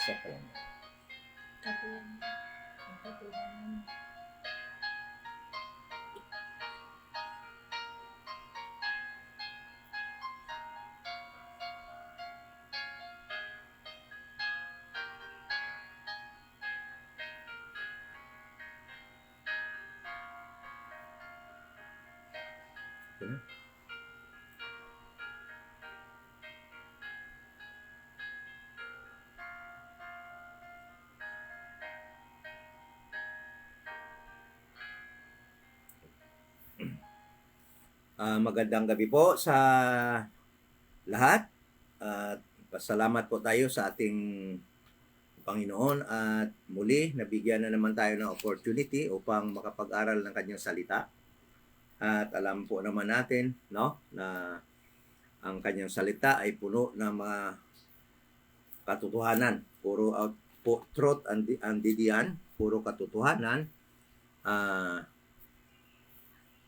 Isa pa lang. Tapos, tapos, Okay na. Magandang gabi po sa lahat. At pasalamat po tayo sa ating Panginoon at muli nabigyan na naman tayo ng opportunity upang makapag-aral ng kanyang salita. At alam po naman natin, no, na ang kanyang salita ay puno ng mga katotohanan. Puro truth and didian, puro katotohanan.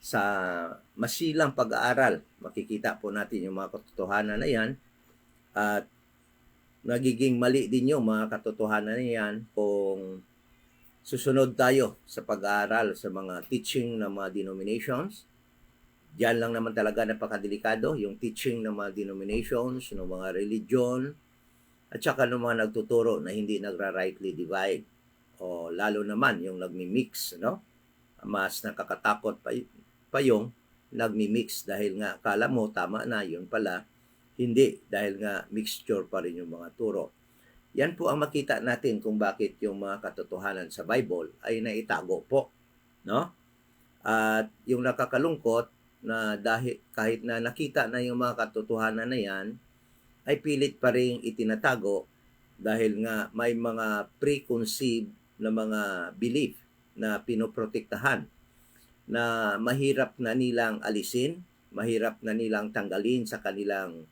Sa masilang pag-aaral, makikita po natin yung mga katotohanan na yan at nagiging mali din yung mga katotohanan na yan kung susunod tayo sa pag-aaral sa mga teaching ng mga denominations. Diyan lang naman talaga napakadelikado yung teaching ng mga denominations, ng mga religion, at saka ng mga nagtuturo na hindi nagra-rightly divide. O lalo naman yung nagmi-mix, no? Mas nakakatakot pa yung nagmi-mix dahil nga akala mo tama na, yun pala hindi, dahil nga mixture pa rin yung mga turo. Yan po ang makita natin kung bakit yung mga katotohanan sa Bible ay naitago po, no? At yung nakakalungkot na dahil kahit na nakita na yung mga katotohanan na yan, ay pilit pa rin itinatago dahil nga may mga preconceived na mga belief na pinoprotektahan na mahirap na nilang alisin, mahirap na nilang tanggalin sa kanilang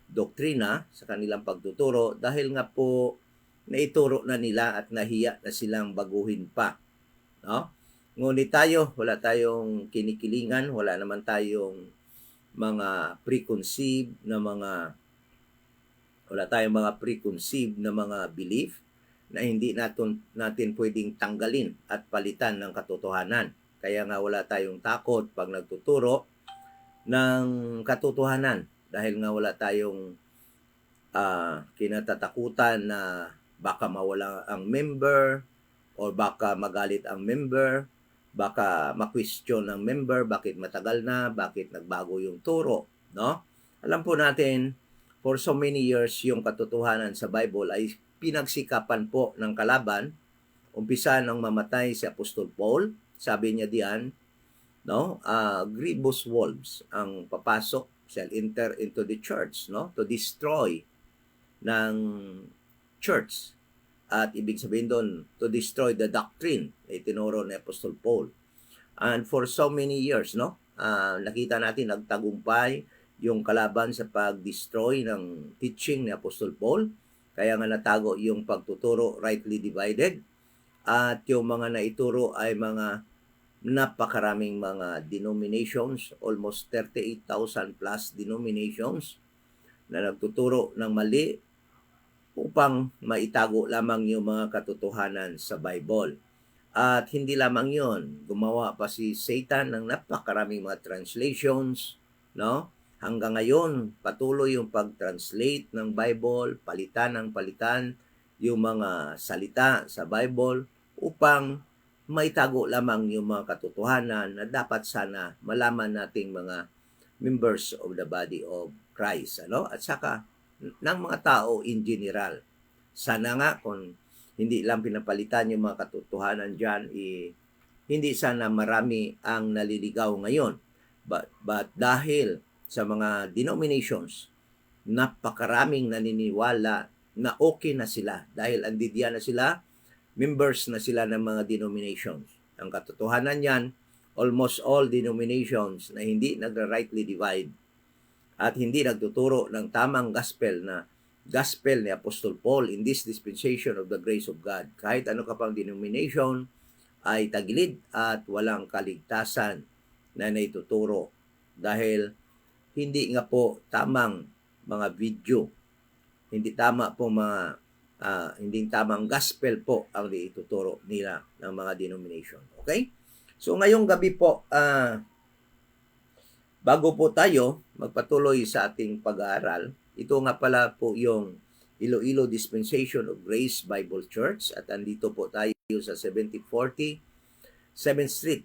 doktrina, sa kanilang pagtuturo dahil nga po naituro na nila at nahiya na silang baguhin pa, no? Ngunit tayo, wala tayong kinikilingan, wala naman tayong mga preconceived na belief na hindi natin pwedeng tanggalin at palitan ng katotohanan. Kaya nga wala tayong takot pag nagtuturo ng katotohanan dahil nga wala tayong kinatatakutan na baka mawala ang member o baka magalit ang member, baka ma-question ng member bakit matagal na, bakit nagbago yung turo, no? Alam po natin, for so many years yung katotohanan sa Bible ay pinagsikapan po ng kalaban. Umpisa nang mamatay si Apostol Paul, sabi niya diyan, no? Grievous wolves ang papasok, shall enter into the church, no? To destroy ng church. At ibig sabihin doon, to destroy the doctrine na itinuro ni Apostol Paul. And for so many years, no? Nakita natin nagtagumpay yung kalaban sa pag-destroy ng teaching ni Apostol Paul. Kaya nga natago yung pagtuturo rightly divided. At yung mga naituro ay mga napakaraming mga denominations, almost 38,000 plus denominations na nagtuturo ng mali upang maitago lamang yung mga katotohanan sa Bible. At hindi lamang yon, gumawa pa si Satan ng napakaraming mga translations, no? Hanggang ngayon, patuloy yung pag-translate ng Bible, palitan yung mga salita sa Bible upang maitago lamang yung mga katotohanan na dapat sana malaman nating mga members of the body of Christ, ano? At saka ng mga tao in general. Sana nga kung hindi lang pinapalitan yung mga katotohanan dyan, hindi sana marami ang naliligaw ngayon. But dahil sa mga denominations, napakaraming naniniwala na okay na sila dahil andidiyan na sila, members na sila ng mga denominations. Ang katotohanan yan, almost all denominations na hindi nagra-rightly divide at hindi nagtuturo ng tamang gospel na gospel ni Apostol Paul in this dispensation of the grace of God. Kahit ano ka pang denomination ay tagilid at walang kaligtasan na naituturo dahil hindi nga po tamang mga video, hindi tama po hindi tamang gospel po ang naituturo nila ng mga denomination. Okay? So ngayong gabi po, bago po tayo magpatuloy sa ating pag-aaral, ito nga pala po yung Iloilo Dispensation of Grace Bible Church at andito po tayo sa 7040 7th Street,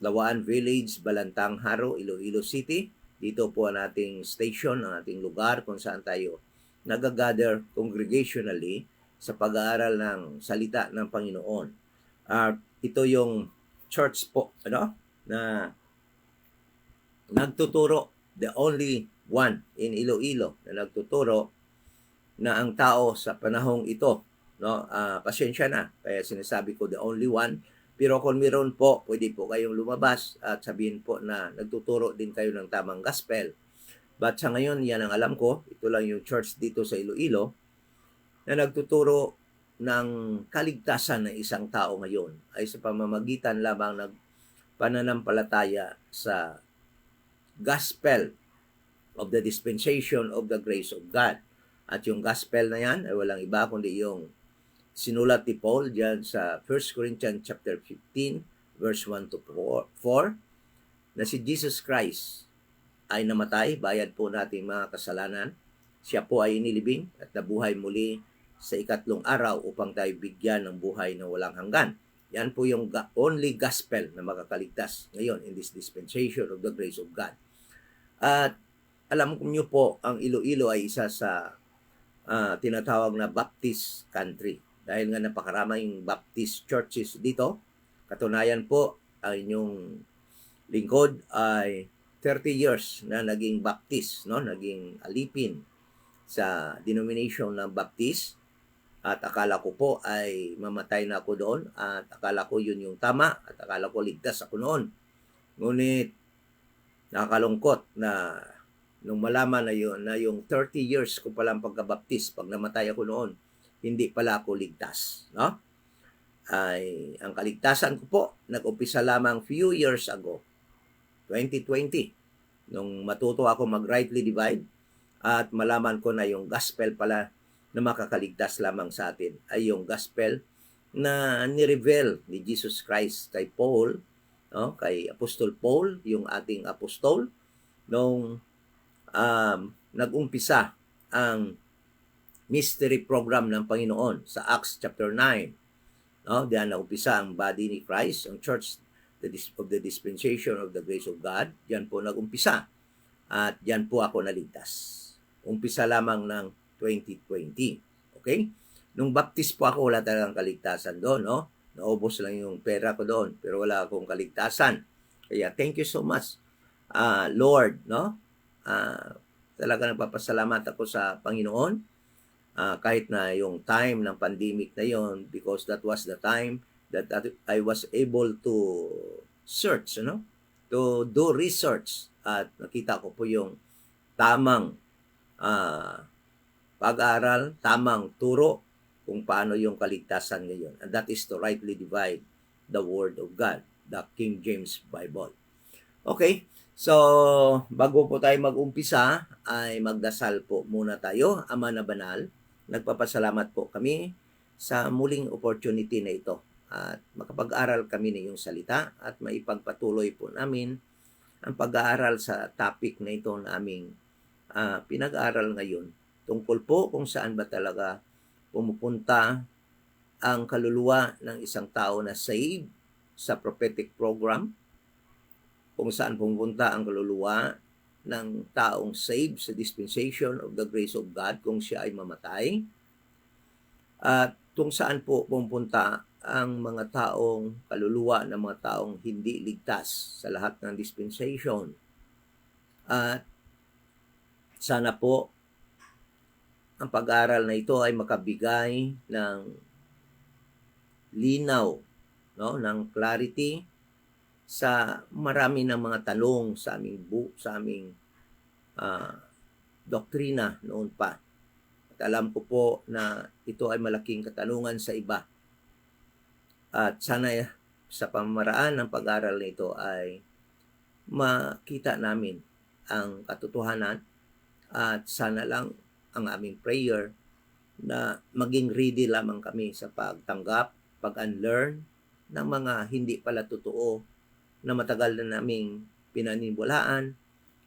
Lawaan Village, Balantang Haro, Iloilo City. Dito po ang ating station, ang ating lugar kung saan tayo nagagather congregationally sa pag-aaral ng salita ng Panginoon. Ito yung church po, na nagtuturo, the only one in Iloilo na nagtuturo na ang tao sa panahong ito, pasensya na, kaya sinasabi ko the only one, pero kung meron po, pwede po kayong lumabas at sabihin po na nagtuturo din kayo ng tamang gospel. But sa ngayon, yan ang alam ko, ito lang yung church dito sa Iloilo na nagtuturo ng kaligtasan ng isang tao ngayon ay sa pamamagitan lamang ng pananampalataya sa gospel of the dispensation of the grace of God. At yung gospel na yan ay walang iba kundi yung sinulat ni Paul diyan sa 1 Corinthians chapter 15 verse 1 to 4 na si Jesus Christ ay namatay, bayad po nating mga kasalanan. Siya po ay inilibing at nabuhay muli sa ikatlong araw upang tayo bigyan ng buhay na walang hanggan. Yan po yung only gospel na makakaligtas ngayon in this dispensation of the grace of God. At alam niyo po, ang Iloilo ay isa sa tinatawag na Baptist country. Dahil nga napakaraming Baptist churches dito. Katunayan po, ang inyong lingkod ay 30 years na naging Baptist, naging alipin sa denomination ng Baptist. At akala ko po ay mamatay na ako doon at akala ko yun yung tama at akala ko ligtas ako noon. Ngunit nakakalungkot na nung malaman na yung 30 years ko palang pagka-Baptist, pag namatay ako noon, hindi pala ako ligtas. Ay, ang kaligtasan ko po, nag-umpisa lamang few years ago, 2020, nung matuto ako mag-rightly divide at malaman ko na yung gospel pala na makakaligtas lamang sa atin ay yung gospel na ni-reveal ni Jesus Christ kay Paul, kay Apostol Paul, yung ating apostol, nung nag-umpisa ang mystery program ng Panginoon sa Acts chapter 9. Diyan naumpisa ang body ni Christ, ang church of the dispensation of the grace of God. Diyan po nag-umpisa. At diyan po ako naligtas. Umpisa lamang ng 2020. Okay? Nung baptist po ako, wala talagang kaligtasan doon, Naubos lang yung pera ko doon, pero wala akong kaligtasan. Kaya thank you so much, Lord, talaga nagpapasalamat ako sa Panginoon. Kahit na yung time ng pandemic na yon, because that was the time that I was able to search, to do research at nakita ko po yung tamang pag-aaral, tamang turo kung paano yung kaligtasan ngayon. And that is to rightly divide the Word of God, the King James Bible. Okay, so bago po tayo mag-umpisa, ay magdasal po muna tayo. Ama na banal, nagpapasalamat po kami sa muling opportunity na ito at makapag-aral kami ng iyong salita at maipagpatuloy po namin ang pag-aaral sa topic na ito na aming pinag-aaral ngayon tungkol po kung saan ba talaga pumupunta ang kaluluwa ng isang tao na saved sa prophetic program, kung saan pumupunta ang kaluluwa ng taong saved sa dispensation of the grace of God kung siya ay mamatay, at kung saan po pumunta ang mga taong kaluluwa ng mga taong hindi ligtas sa lahat ng dispensation. At sana po ang pag-aaral na ito ay makabigay ng linaw, ng clarity sa marami ng mga tanong sa aming doktrina noon pa. At alam ko po na ito ay malaking katanungan sa iba. At sana sa pamamaraan ng pag-aaral na ito ay makita namin ang katotohanan at sana lang ang aming prayer na maging ready lamang kami sa pagtanggap, pag-unlearn ng mga hindi pala totoo na matagal na naming pinaniniwalaan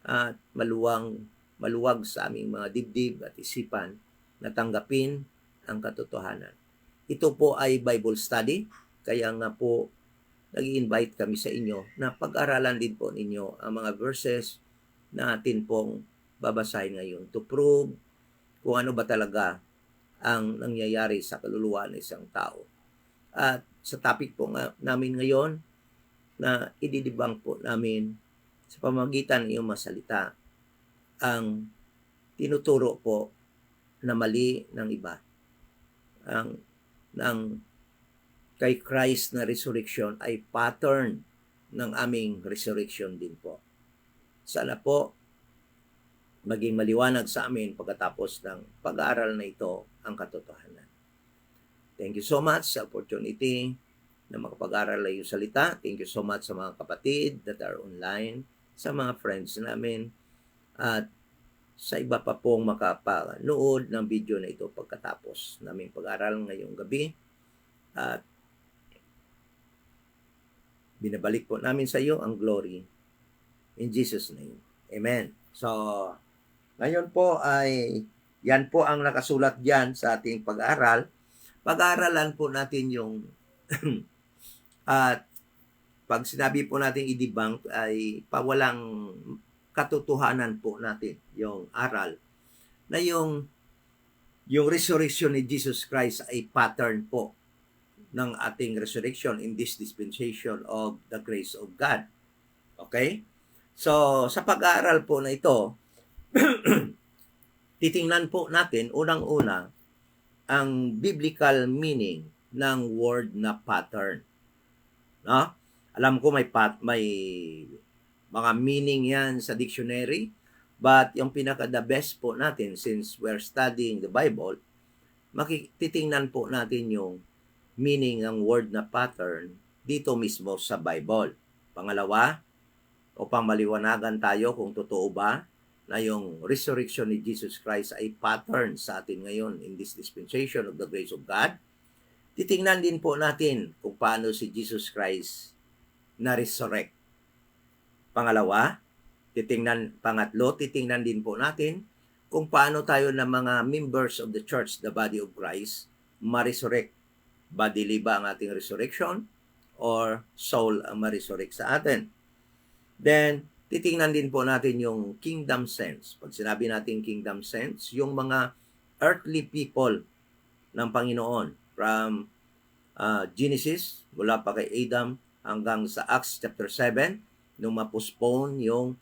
at maluwag sa aming mga dibdib at isipan na tanggapin ang katotohanan. Ito po ay Bible study, kaya nga po nag-invite kami sa inyo na pag-aralan din po ninyo ang mga verses na atin pong babasahin ngayon to prove kung ano ba talaga ang nangyayari sa kaluluwa ng isang tao. At sa topic po namin ngayon na ididibang po namin sa pamamagitan ng iyong masalita ang tinuturo po na mali ng iba. Ang kay Christ na resurrection ay pattern ng aming resurrection din po. Sana po maging maliwanag sa amin pagkatapos ng pag-aaral na ito ang katotohanan. Thank you so much sa opportunity na makapag-aaral na yung salita. Thank you so much sa mga kapatid that are online, sa mga friends namin, at sa iba pa pong makapanood ng video na ito pagkatapos naming pag-aaral ngayong gabi. At binabalik po namin sa iyo ang glory in Jesus' name. Amen. So, ngayon po ay yan po ang nakasulat diyan sa ating pag-aaral. Pag-aaralan po natin yung at pag sinabi po natin i-debunk ay pawalang katotohanan po natin yung aral na yung resurrection ni Jesus Christ ay pattern po ng ating resurrection in this dispensation of the grace of God. Okay? So, sa pag-aaral po na ito, titingnan po natin unang-una ang biblical meaning ng word na pattern. No? Alam ko may mga meaning yan sa dictionary, but yung pinaka-the best po natin since we're studying the Bible, titingnan po natin yung meaning ng word na pattern dito mismo sa Bible. Pangalawa, upang maliwanagan tayo kung totoo ba na yung resurrection ni Jesus Christ ay pattern sa atin ngayon in this dispensation of the grace of God, titingnan din po natin kung paano si Jesus Christ na-resurrect. Pangatlo, titingnan din po natin kung paano tayo na mga members of the church, the body of Christ, ma-resurrect. Bodily ba ang ating resurrection or soul ang ma-resurrect sa atin? Then, titingnan din po natin yung kingdom sense. Pag sinabi natin kingdom sense, yung mga earthly people ng Panginoon from Genesis, mula pa kay Adam hanggang sa Acts chapter 7, nung ma-postpone yung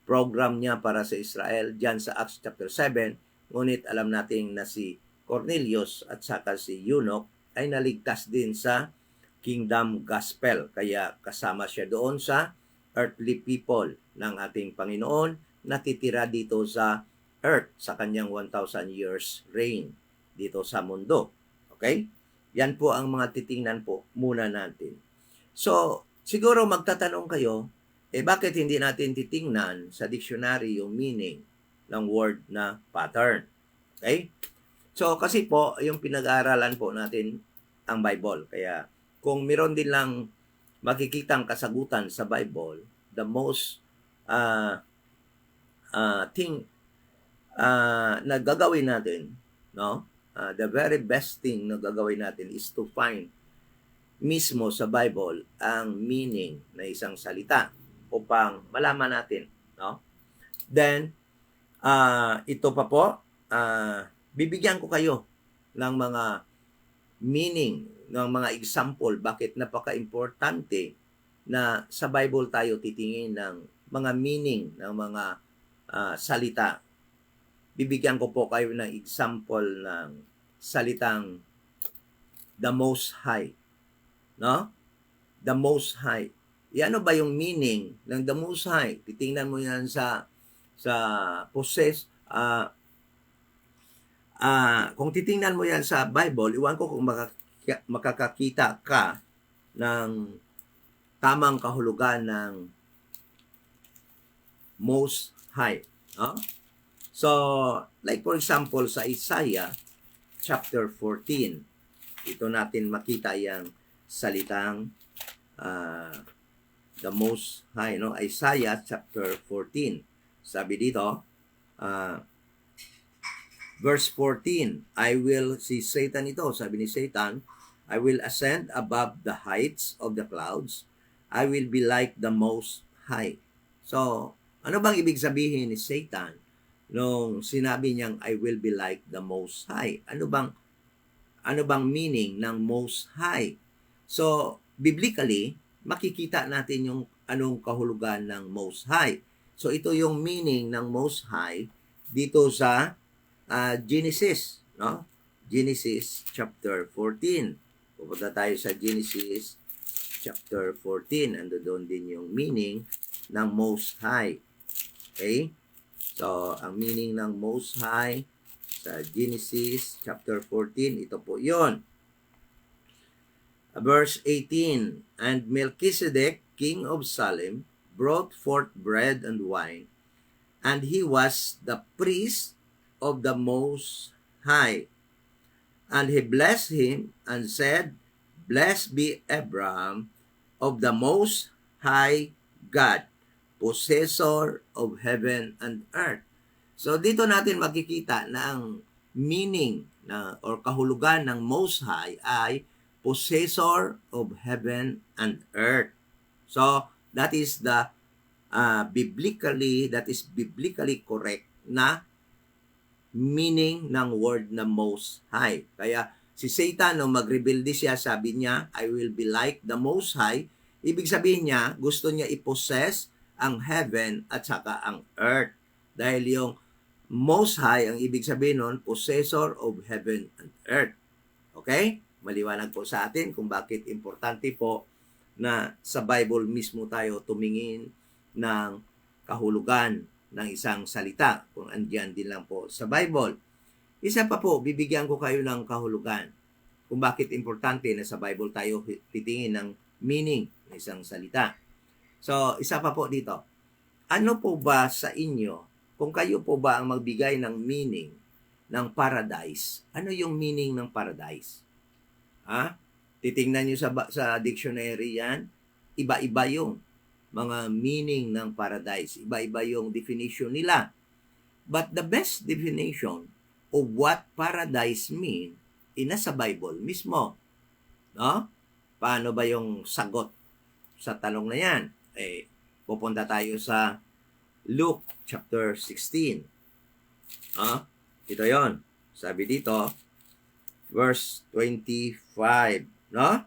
program niya para sa Israel dyan sa Acts chapter 7, ngunit alam natin na si Cornelius at saka si Eunuch ay naligtas din sa kingdom gospel. Kaya kasama siya doon sa earthly people ng ating Panginoon na titira dito sa earth sa kanyang 1,000 years reign dito sa mundo. Okay? Yan po ang mga titingnan po muna natin. So, siguro magtatanong kayo, bakit hindi natin titingnan sa dictionary yung meaning ng word na pattern? Okay? So, kasi po, yung pinag-aaralan po natin ang Bible. Kaya, kung meron din lang makikitang kasagutan sa Bible, the most thing na gagawin natin, no? The very best thing na gagawin natin is to find mismo sa Bible ang meaning na isang salita upang malaman natin, no? Then, ito pa po, bibigyan ko kayo ng mga meaning, ng mga example bakit napaka-importante na sa Bible tayo titingin ng mga meaning ng mga salita. Bibigyan ko po kayo ng example ng salitang the Most High. No? The Most High. Ano ba yung meaning ng the Most High? Titingnan mo yan sa kung titingnan mo yan sa Bible, iwan ko kung makakakita ka ng tamang kahulugan ng Most High. No? So, like for example, sa Isaiah chapter 14, ito natin makita yung salitang the Most High. No? Isaiah chapter 14. Sabi dito, verse 14, I will, si Satan ito, sabi ni Satan, I will ascend above the heights of the clouds. I will be like the Most High. So, ano bang ibig sabihin ni Satan nung sinabi niyang I will be like the Most High? Ano bang meaning ng Most High? So, biblically, makikita natin yung anong kahulugan ng Most High. So, ito yung meaning ng Most High dito sa Genesis, no? Genesis chapter 14. Pupunta tayo sa Genesis chapter 14. Ando doon din yung meaning ng Most High. Okay? So, ang meaning ng Most High sa Genesis chapter 14, ito po yon. Verse 18, And Melchizedek, king of Salem, brought forth bread and wine, and he was the priest of the Most High. And he blessed him and said, Blessed be Abraham of the Most High God, possessor of heaven and earth. So dito natin makikita na ang meaning or kahulugan ng Most High ay possessor of heaven and earth. So that is biblically correct na meaning ng word na Most High. Kaya si Satan, nung mag-rebelde siya, sabi niya, I will be like the Most High. Ibig sabihin niya, gusto niya i-possess ang heaven at saka ang earth. Dahil yung Most High, ang ibig sabihin nun, possessor of heaven and earth. Okay? Maliwanag po sa atin kung bakit importante po na sa Bible mismo tayo tumingin ng kahulugan ng isang salita, kung andyan din lang po sa Bible. Isa pa po, bibigyan ko kayo ng kahulugan kung bakit importante na sa Bible tayo titingin ng meaning ng isang salita. So, isa pa po dito. Ano po ba sa inyo, kung kayo po ba ang magbigay ng meaning ng paradise, ano yung meaning ng paradise? Titingnan nyo sa dictionary yan, iba-iba yung mga meaning ng paradise. Iba-iba yung definition nila. But the best definition of what paradise mean nasa Bible mismo. No? Paano ba yung sagot sa tanong na yan? Pupunta tayo sa Luke chapter 16. Ito yon. Sabi dito, verse 25. No?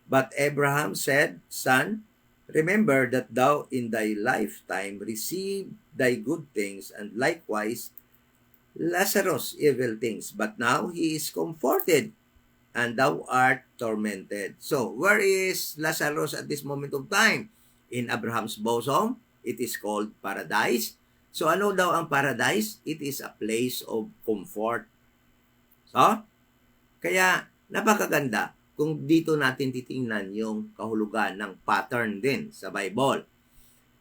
But Abraham said, Son, remember that thou in thy lifetime received thy good things, and likewise Lazarus evil things. But now he is comforted, and thou art tormented. So, where is Lazarus at this moment of time? In Abraham's bosom. It is called paradise. So, ano daw ang paradise? It is a place of comfort. So, kaya napakaganda kung dito natin titingnan yung kahulugan ng pattern din sa Bible.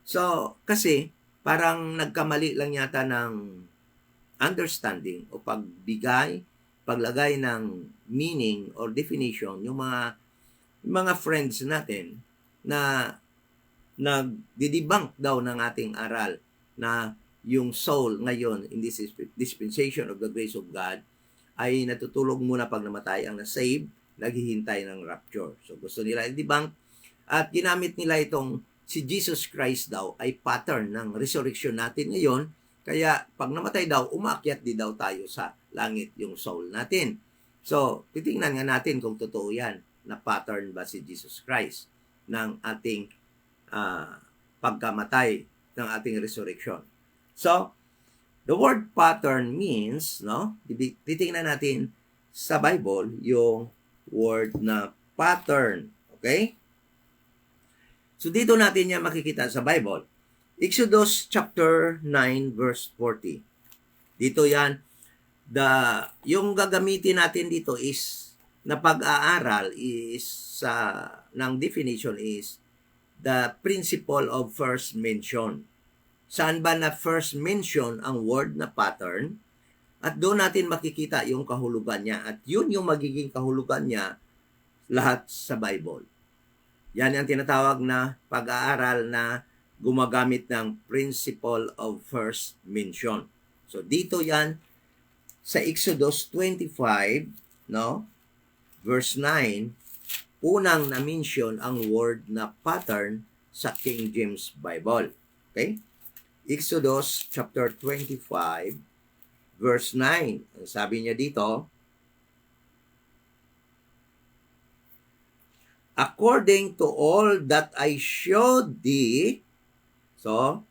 So, kasi parang nagkamali lang yata ng understanding o paglagay ng meaning or definition yung mga friends natin na nagdi-debunk daw ng ating aral na yung soul ngayon in this dispensation of the grace of God ay natutulog muna pag namatay ang na-save, naghihintay ng rapture. So gusto nila i-debunk at ginamit nila itong si Jesus Christ daw ay pattern ng resurrection natin ngayon. Kaya pag namatay daw, umaakyat di daw tayo sa langit yung soul natin. So titingnan nga natin kung totoo yan na pattern ba si Jesus Christ ng ating pagkamatay ng ating resurrection. So, the word pattern means, no? Titingnan natin sa Bible yung word na pattern. Okay? So, dito natin yan makikita sa Bible. Exodus chapter 9 verse 40. Dito yan, yung gagamitin natin dito is, na pag-aaral is, ng definition is, the principle of first mention. Saan ba na first mention ang word na pattern? At doon natin makikita yung kahulugan niya. At yun yung magiging kahulugan niya lahat sa Bible. Yan ang tinatawag na pag-aaral na gumagamit ng principle of first mention. So dito yan sa Exodus 25, no? verse 9, unang na-mention ang word na pattern sa King James Bible. Okay? Exodus chapter 25, verse 9. Ang sabi niya dito, according to all that I showed thee, so,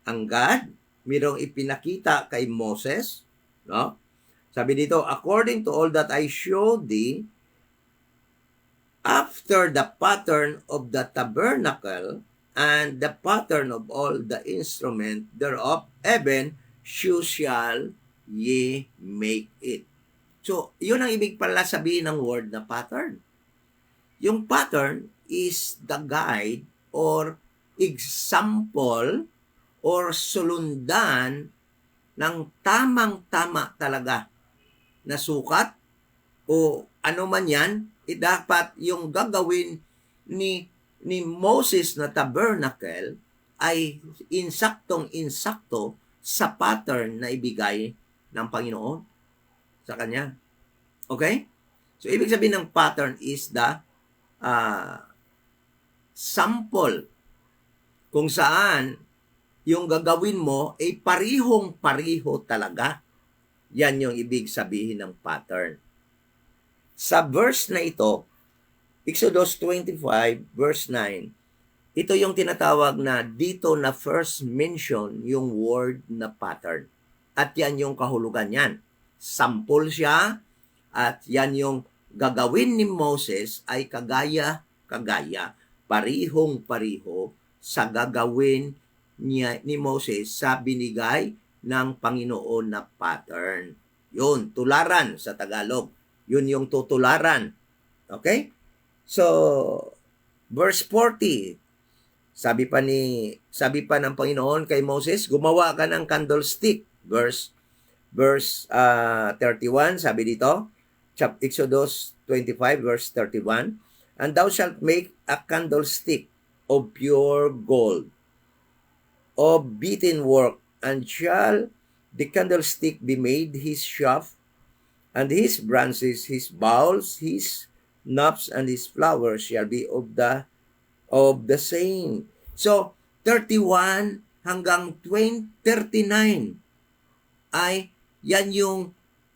ang God, mayroong ipinakita kay Moses, no? Sabi dito, according to all that I showed thee, after the pattern of the tabernacle, and the pattern of all the instrument thereof, even so shall ye make it. So, yun ang ibig pala sabihin ng word na pattern. Yung pattern is the guide or example or sulundan ng tamang-tama talaga na sukat o ano man yan, dapat yung gagawin ni Moses na tabernacle ay insaktong-insakto sa pattern na ibigay ng Panginoon sa kanya. Okay? So, ibig sabihin ng pattern is the sample kung saan yung gagawin mo ay parihong-pariho talaga. Yan yung ibig sabihin ng pattern. Sa verse na ito, Exodus 25, verse 9, ito yung tinatawag na dito na first mention yung word na pattern. At yan yung kahulugan yan. Sample siya at yan yung gagawin ni Moses ay kagaya, parihong-pariho sa gagawin niya ni Moses sa binigay ng Panginoon na pattern. Yun, tularan sa Tagalog. Yun yung tutularan. Okay? So, verse 40, sabi pa ng Panginoon kay Moses, gumawa ka ng candlestick. Verse 31, sabi dito, Exodus 25, verse 31, and thou shalt make a candlestick of pure gold, of beaten work, and shall the candlestick be made his shaft, and his branches, his bowls, his knobs, and his flowers shall be of the same. So, 31 hanggang 39 ay yan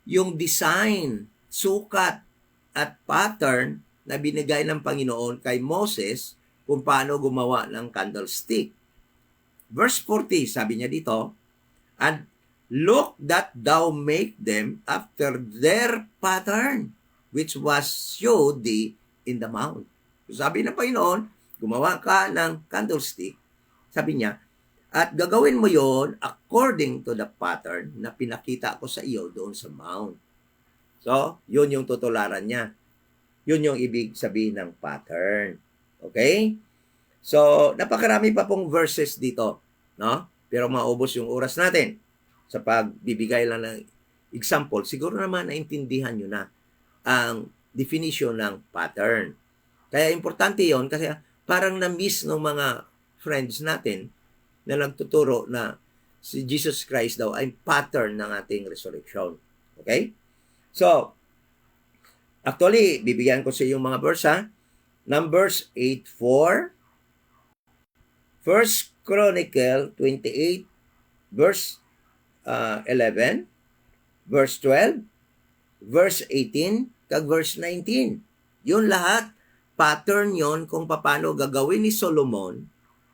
yung design, sukat at pattern na binigay ng Panginoon kay Moses kung paano gumawa ng candlestick. Verse 40, sabi niya dito, and look that thou make them after their pattern, which was showed thee in the mount. So sabi ng Panginoon, gumawa ka ng candlestick, sabi niya, at gagawin mo yon according to the pattern na pinakita ko sa iyo doon sa mount. So, yun yung tutularan niya. Yun yung ibig sabihin ng pattern. Okay? So, napakarami pa pong verses dito, no? Pero maubos yung oras natin sa pagbibigay lang ng example. Siguro naman naintindihan nyo na ang definition ng pattern. Kaya importante yon kasi parang na-miss ng mga friends natin na nagtuturo na si Jesus Christ daw ay pattern ng ating resurrection. Okay? So, actually, bibigyan ko sa yung mga verse, ha? Numbers 8:4, 1 Chronicle 28, verse 11, verse 12, verse 18, kag verse 19. Yun lahat, pattern yon kung paano gagawin ni Solomon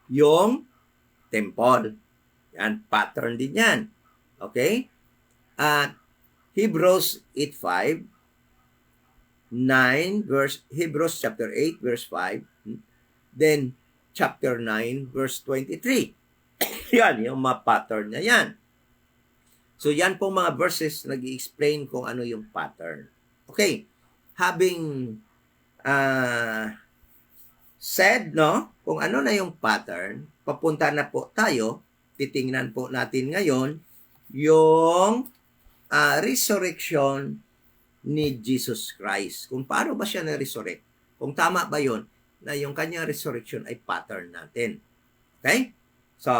yung temple. Yan, pattern din yan. Okay? At Hebrews 8:5, 9, Hebrews chapter 8, verse 5, then chapter 9, verse 23. Yan, yung mga pattern na yan. So, yan pong mga verses nag-i-explain kung ano yung pattern. Okay, having said, no, kung ano na yung pattern, papunta na po tayo, titingnan po natin ngayon yung resurrection ni Jesus Christ. Kung paano ba siya na-resurrect? Kung tama ba yon na yung kanyang resurrection ay pattern natin. Okay? So,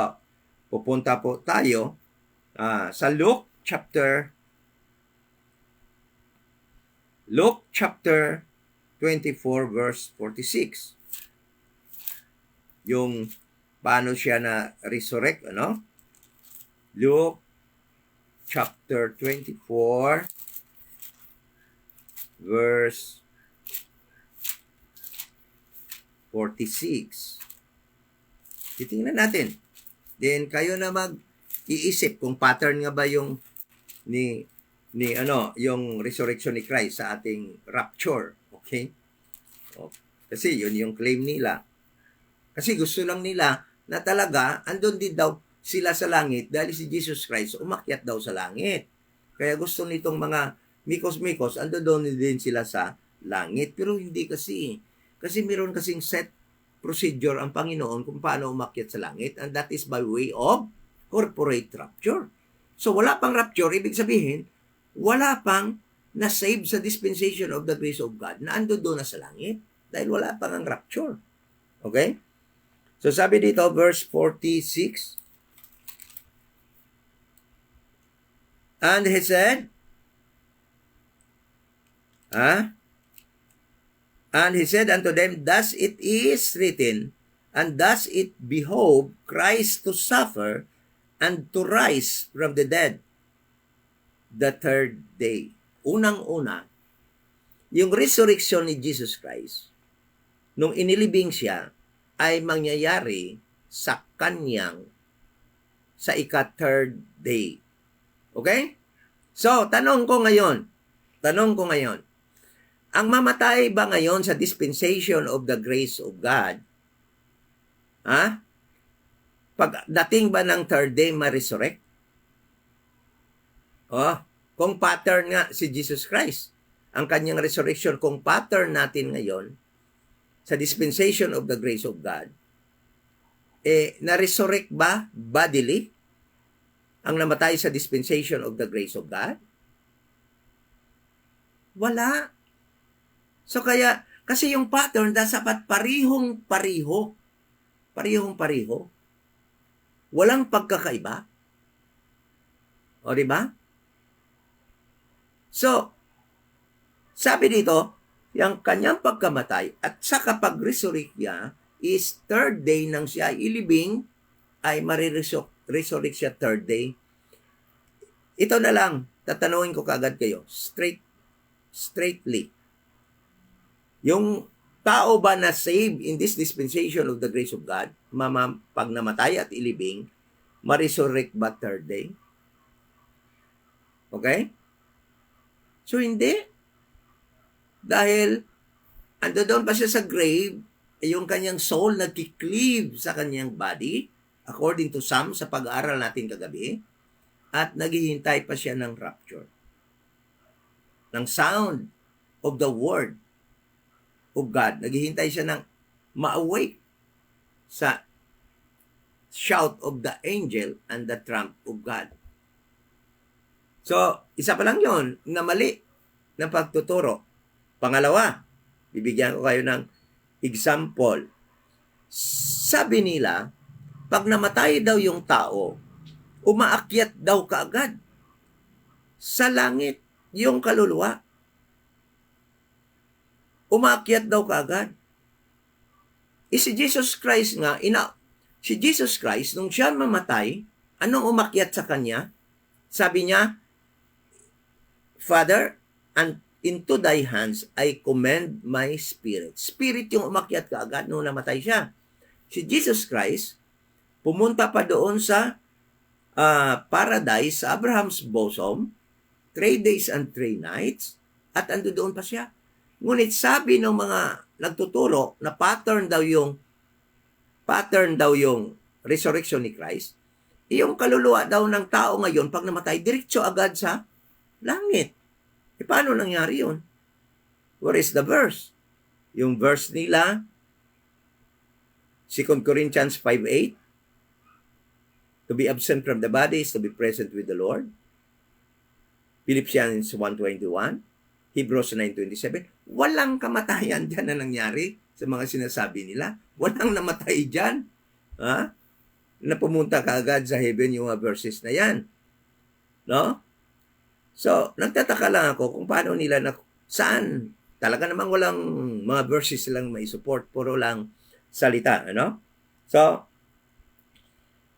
pupunta po tayo sa Luke chapter Luke chapter 24 verse 46. Yung paano siya na resurrect, ano? Luke chapter 24 verse 46. Titingnan natin. Then kayo na mag-iisip kung pattern nga ba yung ni yung resurrection ni Christ sa ating rapture. Okay? O, kasi yun yung claim nila. Kasi gusto lang nila na talaga andun din daw sila sa langit dahil si Jesus Christ umakyat daw sa langit. Kaya gusto nitong mga mikos-mikos andun doon din sila sa langit. Pero hindi kasi. Kasi meron kasing set procedure ang Panginoon kung paano umakyat sa langit, and that is by way of corporate rapture. So wala pang rapture, ibig sabihin, wala pang na-save sa dispensation of the grace of God na ando doon na sa langit dahil wala pang ang rapture. Okay? So sabi dito, verse 46, and he said, and he said unto them, thus it is written, and thus it behoved Christ to suffer and to rise from the dead the third day. Unang-una, yung resurrection ni Jesus Christ, nung inilibing siya, ay mangyayari sa kanyang sa ika-third day. Okay? So, tanong ko ngayon, ang mamatay ba ngayon sa dispensation of the grace of God, pag dating ba ng third day, ma-resurrect? Kung pattern nga si Jesus Christ, ang kanyang resurrection, kung pattern natin ngayon sa dispensation of the grace of God, na-resurrect ba bodily ang namatay sa dispensation of the grace of God? Wala. So kaya, kasi yung pattern dapat parihong-pariho. Parihong-pariho. Walang pagkakaiba. O, di ba? So, sabi dito, yung kanyang pagkamatay at sa kapag-resurrect niya is third day nang siya ilibing, ay mariresurrect siya third day. Ito na lang, tatanungin ko kaagad kayo, straightly. Yung tao ba na save in this dispensation of the grace of God, pag namatay at ilibing, marisurrect ba third day? Okay? So, hindi. Dahil, ando doon pa siya sa grave, yung kanyang soul nagki-cleave sa kanyang body, according to some, sa pag-aaral natin kagabi, at naghihintay pa siya ng rapture. Ng sound of the word of God. Naghihintay siya ng ma-awake sa shout of the angel and the trump of God. So, isa pa lang yon na mali ng pagtuturo. Pangalawa, bibigyan ko kayo ng example. Sabi nila, pag namatay daw yung tao, umaakyat daw kaagad sa langit yung kaluluwa. Umaakyat daw kaagad. Si Jesus Christ nga, si Jesus Christ, nung siya mamatay, anong umakyat sa kanya? Sabi niya, Father, and into thy hands I commend my spirit. Spirit yung umakyat kaagad nung namatay siya. Si Jesus Christ, pumunta pa doon sa paradise, sa Abraham's bosom, 3 days and 3 nights, at ando doon pa siya. Ngunit sabi ng mga nagtuturo na pattern daw yung resurrection ni Christ, yung kaluluwa daw ng tao ngayon, pag namatay, diretso agad sa langit. Paano nangyari yun? Where is the verse? Yung verse nila, 2 Corinthians 5:8, to be absent from the body is to be present with the Lord. Philippians 1:21, Hebrews 9:27. Walang kamatayan dyan na nangyari sa mga sinasabi nila. Walang namatay dyan. Na pumunta kaagad sa heaven yung mga verses na yan. No? So, nagtataka lang ako kung paano nila Saan? Talaga namang walang mga verses silang may support, puro lang salita, ano? So,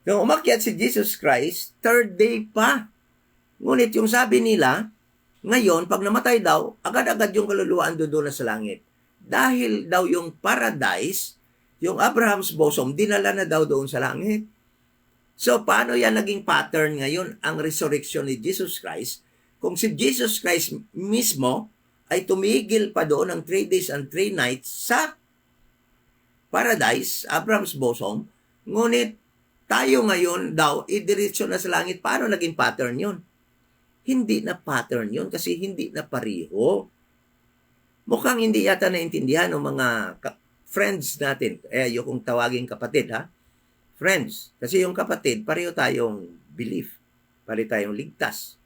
nung umakyat si Jesus Christ, third day pa. Ngunit yung sabi nila, ngayon, pag namatay daw, agad-agad yung kaluluwa doon na sa langit. Dahil daw yung paradise, yung Abraham's bosom, dinala na daw doon sa langit. So, paano yan naging pattern ngayon ang resurrection ni Jesus Christ? Kung si Jesus Christ mismo ay tumigil pa doon ng 3 days and 3 nights sa paradise, Abraham's bosom, ngunit tayo ngayon daw, idiretso na sa langit. Paano naging pattern yun? Hindi na pattern yun kasi hindi na pareho. Mukhang hindi yata naintindihan ng mga friends natin. Yung tawagin kapatid, ha? Friends. Kasi yung kapatid, pareho tayong belief. Pareho tayong ligtas.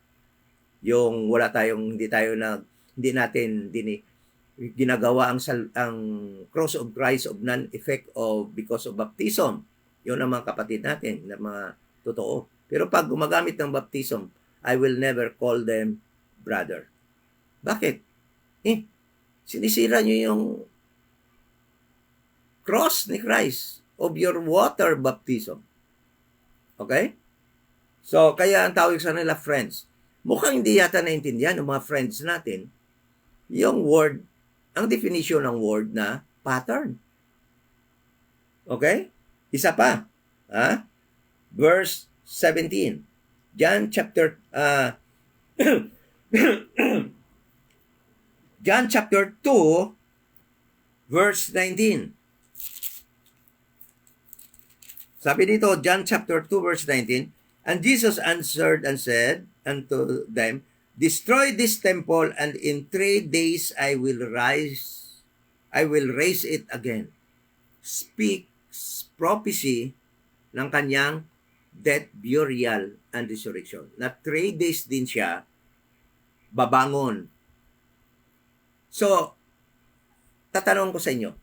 Yung wala tayong, hindi natin ginagawa ang cross of Christ of non-effect of because of baptism. Yun ang mga kapatid natin, na mga totoo. Pero pag gumagamit ng baptism, I will never call them brother. Bakit? Sinisira nyo yung cross ni Christ of your water baptism. Okay? So, kaya ang tawag sa nila friends. Mukhang hindi yata naintindihan ng mga friends natin yung word, ang definition ng word na pattern. Okay? Isa pa. Verse 17. John chapter John chapter 2 verse 19. Sabi dito, John chapter 2 verse 19, and Jesus answered and said unto them, destroy this temple, and in 3 days I will raise it again. Speaks prophecy ng kanyang death, burial, and resurrection. Na 3 days din siya babangon. So, tatanong ko sa inyo,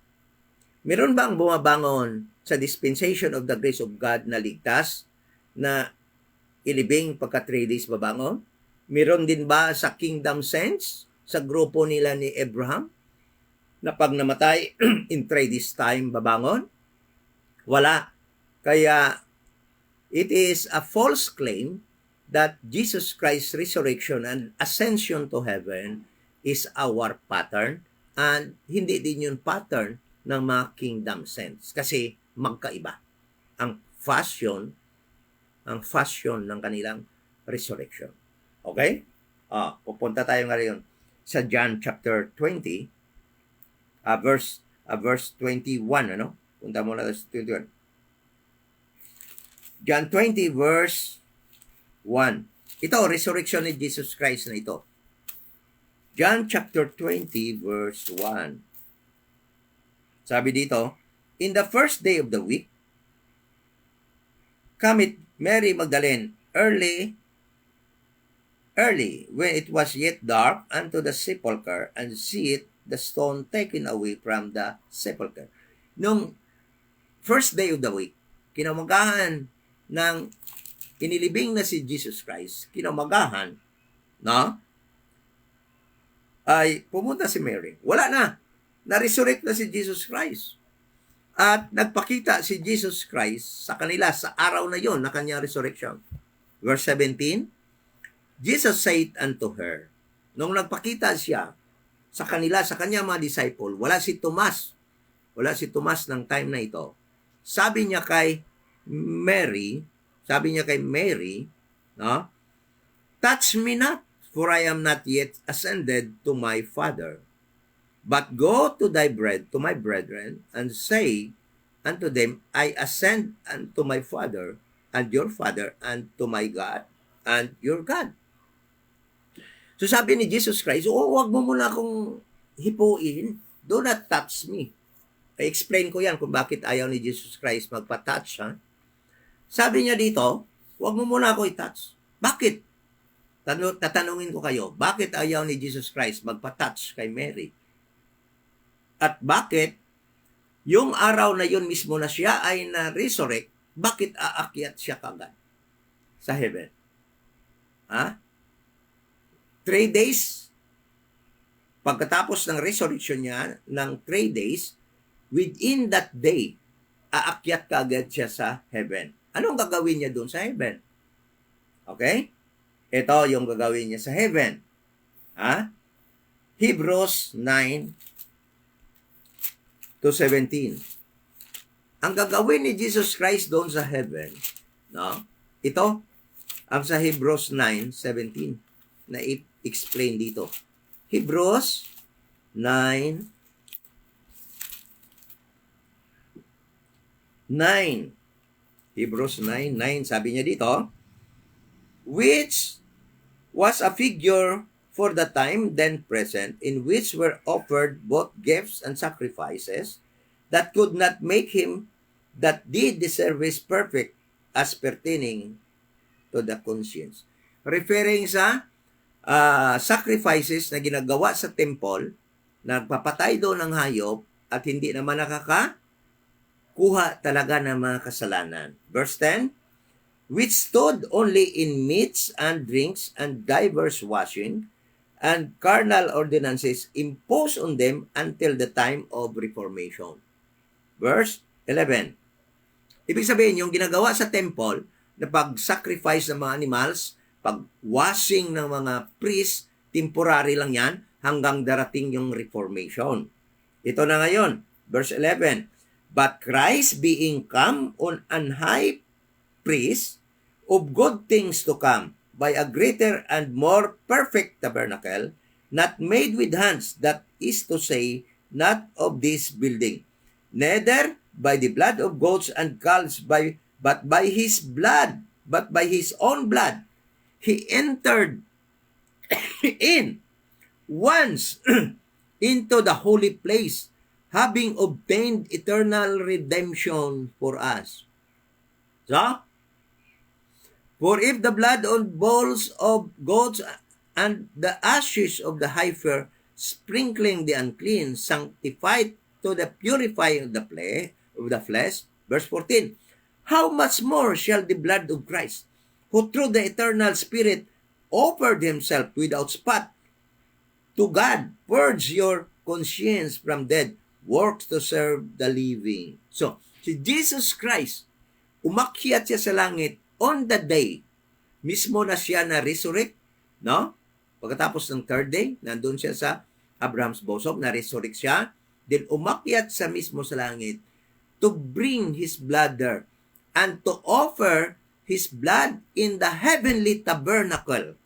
meron bang bumabangon sa dispensation of the grace of God na ligtas na ilibing pagka 3 days babangon? Meron din ba sa kingdom sense sa grupo nila ni Abraham na pag namatay in 3 days time babangon? Wala. Kaya it is a false claim that Jesus Christ's resurrection and ascension to heaven is our pattern, and hindi din yun pattern ng mga kingdom sense kasi magkaiba ang fashion ng kanilang resurrection. Okay? Pupunta tayo ngayon sa John chapter 20 verse 21, ano? Punta muna sa 21. John 20 verse 1. Ito, resurrection ni Jesus Christ na ito. John chapter 20 verse 1. Sabi dito, in the first day of the week, cometh Mary Magdalene early, when it was yet dark, unto the sepulchre, and seeth the stone taken away from the sepulchre. Nung first day of the week, kinamagahan ng inilibing na si Jesus Christ, kinamagahan, no? Ay pumunta si Mary. Wala na. Na-resurrect na si Jesus Christ. At nagpakita si Jesus Christ sa kanila sa araw na yon na kanyang resurrection. Verse 17, Jesus said unto her, nung nagpakita siya sa kanila, sa kanyang mga disciple, wala si Tomas ng time na ito. Sabi niya kay Mary, no? Touch me not, for I am not yet ascended to my Father. But go to my brethren, and say unto them, I ascend unto my Father, and your Father, and to my God, and your God. So sabi ni Jesus Christ, wag mo muna akong hipuin. Do not touch me. I-explain ko yan kung bakit ayaw ni Jesus Christ magpa-touch. Ha? Sabi niya dito, wag mo muna ako i-touch. Bakit? Tatanungin ko kayo, bakit ayaw ni Jesus Christ magpa-touch kay Mary? At bakit yung araw na yun mismo na siya ay na-resurrect, bakit aakyat siya kagad sa heaven? 3 days pagkatapos ng resurrection niya ng 3 days, within that day, aakyat kaagad siya sa heaven. Anong gagawin niya doon sa heaven? Okay? Ito yung gagawin niya sa heaven. Hebrews 9 to 17. Ang gagawin ni Jesus Christ doon sa heaven, no? Ito, ang sa Hebrews 9:17 na i-explain dito. Hebrews 9:9. Hebrews 9:9, sabi niya dito, which was a figure for the time then present, in which were offered both gifts and sacrifices that could not make him that did the service perfect as pertaining to the conscience. Referring sa sacrifices na ginagawa sa temple, nagpapatay doon ng hayop at hindi naman nakakakuha talaga ng mga kasalanan. Verse 10, which stood only in meats and drinks and divers washing and carnal ordinances imposed on them until the time of Reformation. Verse 11. Ibig sabihin, yung ginagawa sa temple, na pag-sacrifice ng mga animals, pag-washing ng mga priests, temporary lang yan, hanggang darating yung Reformation. Ito na ngayon, verse 11. But Christ being come on an high priest of good things to come, by a greater and more perfect tabernacle, not made with hands, that is to say, not of this building, neither by the blood of goats and calves, but by his own blood, he entered in once into the holy place, having obtained eternal redemption for us. So, for if the blood of bulls of goats and the ashes of the heifer, sprinkling the unclean, sanctified to the purifying of the flesh, verse 14, how much more shall the blood of Christ, who through the eternal Spirit offered himself without spot to God, purge your conscience from dead works to serve the living. So, si Jesus Christ, umakyat siya sa langit on the day, mismo na siya na resurrect, no? Pagkatapos ng 3rd day, nandun siya sa Abraham's bosom, na resurrect siya, then umakyat sa mismo sa langit to bring his blood there and to offer his blood in the heavenly tabernacle,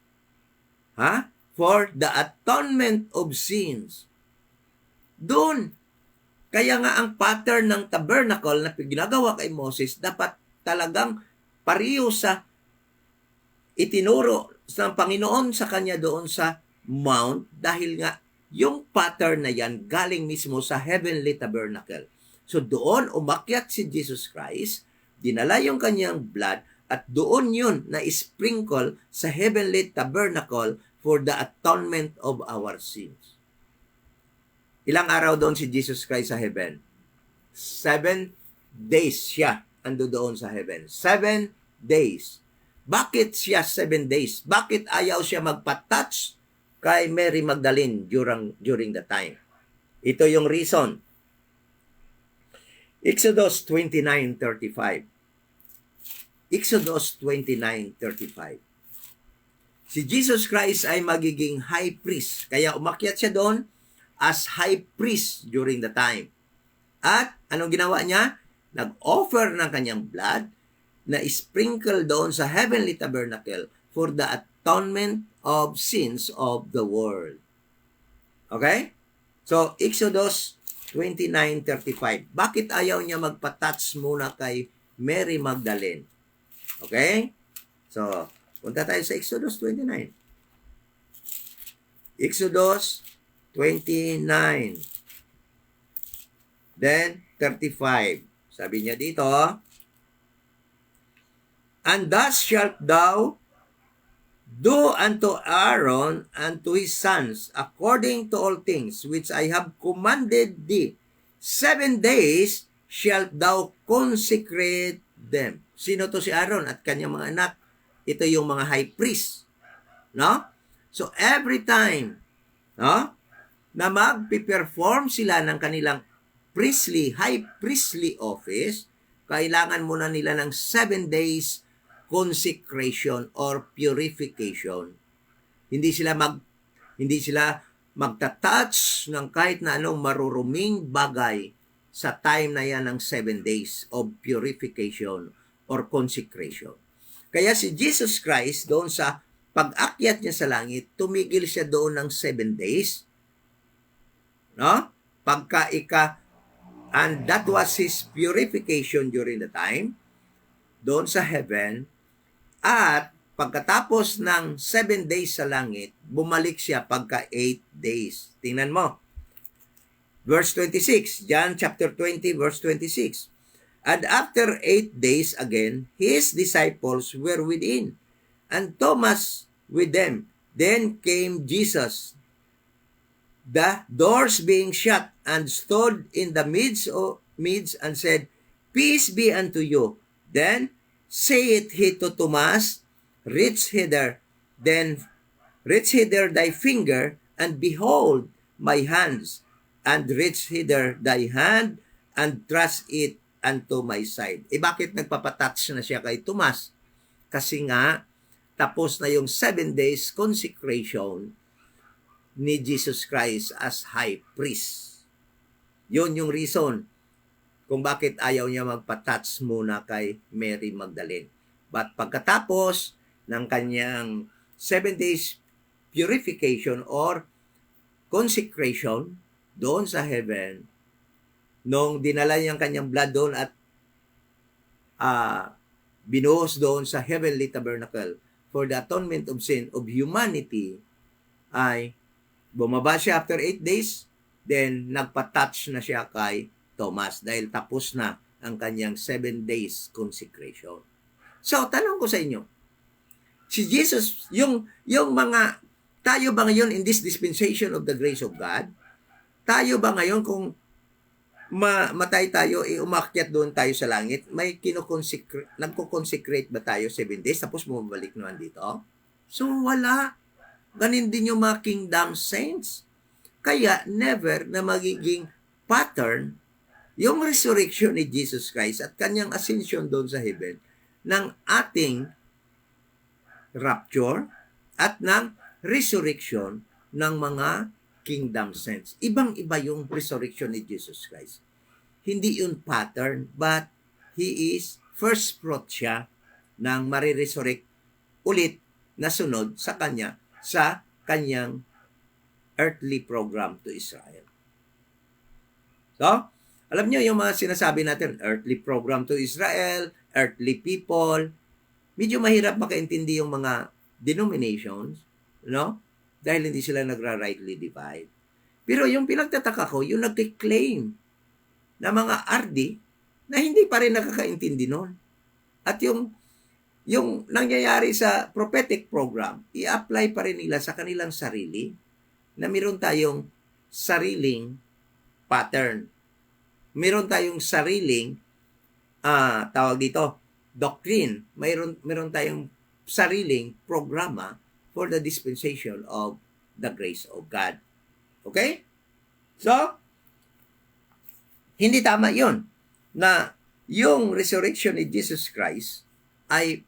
for the atonement of sins. Doon, kaya nga ang pattern ng tabernacle na ginagawa kay Moses, dapat talagang pariyo sa itinuro ng Panginoon sa kanya doon sa mount, dahil nga yung pattern na yan galing mismo sa heavenly tabernacle. So doon umakyat si Jesus Christ, dinala yung kanyang blood, at doon yun na sprinkle sa heavenly tabernacle for the atonement of our sins. Ilang araw doon si Jesus Christ sa heaven? 7 days siya ando doon sa heaven. 7 days. Bakit siya 7 days? Bakit ayaw siya magpa-touch kay Mary Magdalene during the time? Ito yung reason. Exodus 29:35. Exodus 29:35. Si Jesus Christ ay magiging high priest. Kaya umakyat siya doon as high priest during the time. At anong ginawa niya? Nag-offer ng kanyang blood na sprinkle doon sa heavenly tabernacle for the atonement of sins of the world. Okay? So, Exodus 29:35. Bakit ayaw niya magpa-touch muna kay Mary Magdalene? Okay? So, punta tayo sa Exodus 29. Exodus 29. Then, 35. Sabi niya dito, and thus shalt thou do unto Aaron and to his sons according to all things which I have commanded thee. 7 days shalt thou consecrate them. Sino to si Aaron at kanyang mga anak? Ito yung mga high priest. No? So every time, no? na magpiperform sila ng kanilang high priestly office, kailangan muna nila ng 7 days consecration or purification. Hindi sila magta-touch ng kahit na anong maruruming bagay sa time na yan ng 7 days of purification or consecration. Kaya si Jesus Christ doon sa pag-akyat niya sa langit, tumigil siya doon ng 7 days. No? And that was his purification during the time doon sa heaven. At pagkatapos ng 7 days sa langit, bumalik siya pagka 8 days. Tingnan mo. Verse 26, John chapter 20, verse 26. And after 8 days again, his disciples were within, and Thomas with them. Then came Jesus, the doors being shut, and stood in the midst and said, Peace be unto you. Then saith he to Thomas, Reach hither thy finger, and behold my hands, and reach hither thy hand, and thrust it unto my side. Bakit nagpapatouch na siya kay Tomas? Kasi nga, tapos na yung 7 days consecration ni Jesus Christ as high priest. Yun yung reason kung bakit ayaw niya magpa-touch muna kay Mary Magdalene. But pagkatapos ng kanyang 7 days purification or consecration doon sa heaven, nung dinala niyang kanyang blood doon at binuhos doon sa heavenly tabernacle for the atonement of sin of humanity, ay bumaba siya after 8 days, then nagpa-touch na siya kay Thomas dahil tapos na ang kanyang 7 days consecration. So, tanong ko sa inyo, si Jesus, yung mga, tayo ba ngayon in this dispensation of the grace of God, tayo ba ngayon kung matay tayo, umakyat doon tayo sa langit, may nagko-consecrate ba tayo 7 days, tapos bumabalik naman dito? So, wala. Ganin din yung mga kingdom saints. Kaya, never na magiging pattern yung resurrection ni Jesus Christ at kanyang ascension doon sa heaven ng ating rapture at ng resurrection ng mga kingdom saints. Ibang-iba yung resurrection ni Jesus Christ. Hindi yun pattern, but he is first fruit siya ng mariresurrect ulit na sunod sa kanyang earthly program to Israel. So, alam niyo yung mga sinasabi natin, earthly program to Israel, earthly people, medyo mahirap makaintindi yung mga denominations, no? Dahil hindi sila nagra-rightly divide. Pero yung pinagtataka ko, yung nagkiklaim na mga RD na hindi pa rin nakakaintindi nun. At yung nangyayari sa prophetic program, i-apply pa rin nila sa kanilang sarili na meron tayong sariling pattern. Meron tayong sariling tawag dito, doctrine. Meron tayong sariling programa for the dispensation of the grace of God. Okay? So, hindi tama yun na yung resurrection ni Jesus Christ ay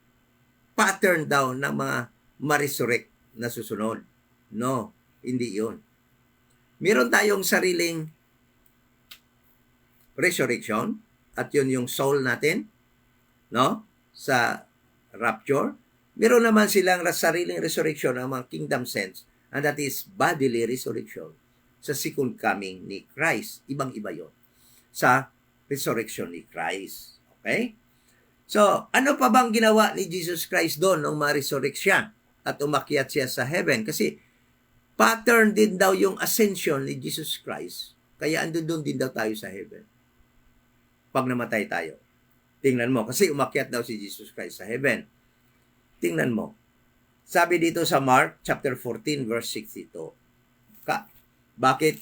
pattern daw ng mga ma-resurrect na susunod. No, hindi yun. Meron tayong sariling resurrection at yun yung soul natin, no? Sa rapture. Meron naman silang sariling resurrection ng mga kingdom saints, and that is bodily resurrection sa second coming ni Christ. Ibang-iba yun sa resurrection ni Christ. Okay? So, ano pa bang ginawa ni Jesus Christ doon nung ma-resurrect siya at umakyat siya sa heaven? Kasi pattern din daw yung ascension ni Jesus Christ. Kaya andun din daw tayo sa heaven pag namatay tayo. Tingnan mo, kasi umakyat daw si Jesus Christ sa heaven. Tingnan mo. Sabi dito sa Mark chapter 14 verse 62. Bakit?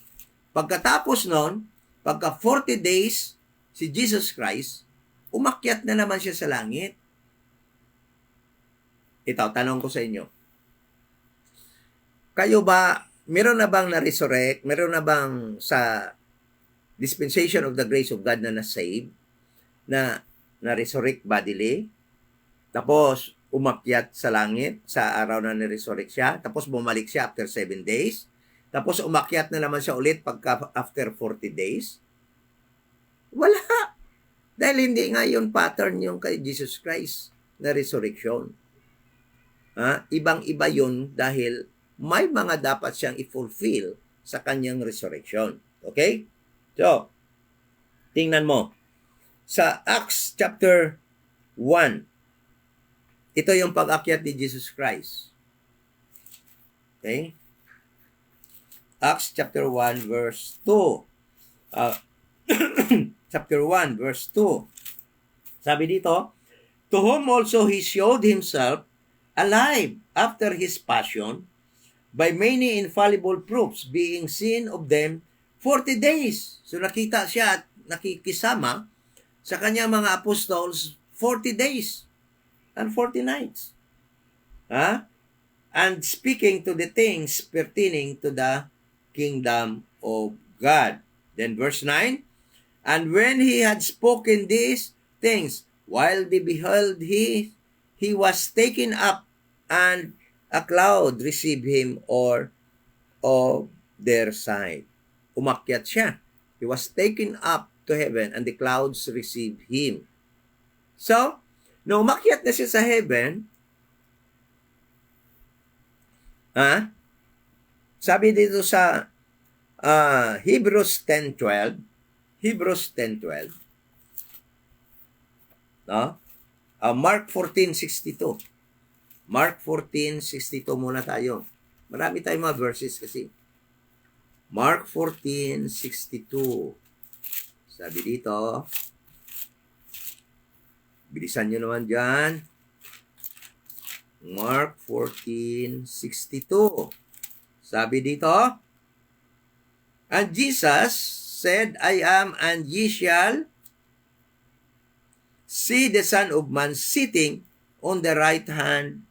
Pagkatapos nun, pagka 40 days si Jesus Christ, umakyat na naman siya sa langit. Ito, tanong ko sa inyo. Kayo ba meron na bang na-resurrect? Meron na bang sa dispensation of the grace of God na na-save? Na-resurrect bodily? Tapos, umakyat sa langit sa araw na ni-resurrect siya. Tapos, bumalik siya after 7 days. Tapos, umakyat na naman siya ulit pagka after 40 days. Wala. Dahil hindi nga yun pattern yung kay Jesus Christ na resurrection. Ibang-iba yun dahil may mga dapat siyang i-fulfill sa kanyang resurrection. Okay? So, tingnan mo. Sa Acts chapter 1, ito yung pag-akyat ni Jesus Christ. Okay? Acts chapter 1 verse 2. Chapter 1 verse 2. Sabi dito, to whom also he showed himself alive after his passion by many infallible proofs, being seen of them 40 days. So nakita siya at nakikisama sa kanyang mga apostles 40 days and 40 nights. And speaking to the things pertaining to the kingdom of God. Then verse 9, and when he had spoken these things, while they beheld he was taken up, and a cloud received him of their sight. Umakyat siya. He was taken up to heaven, and the clouds received him. So, nung umakyat na siya sa heaven, sabi dito sa Hebrews 10:12, no? Mark 14:62. Mark 14:62 muna tayo. Marami tayong mga verses kasi. Mark 14:62. Sabi dito, bilisan nyo naman dyan. Mark 14:62. Sabi dito, and Jesus said, I am, and ye shall see the Son of Man sitting on the right hand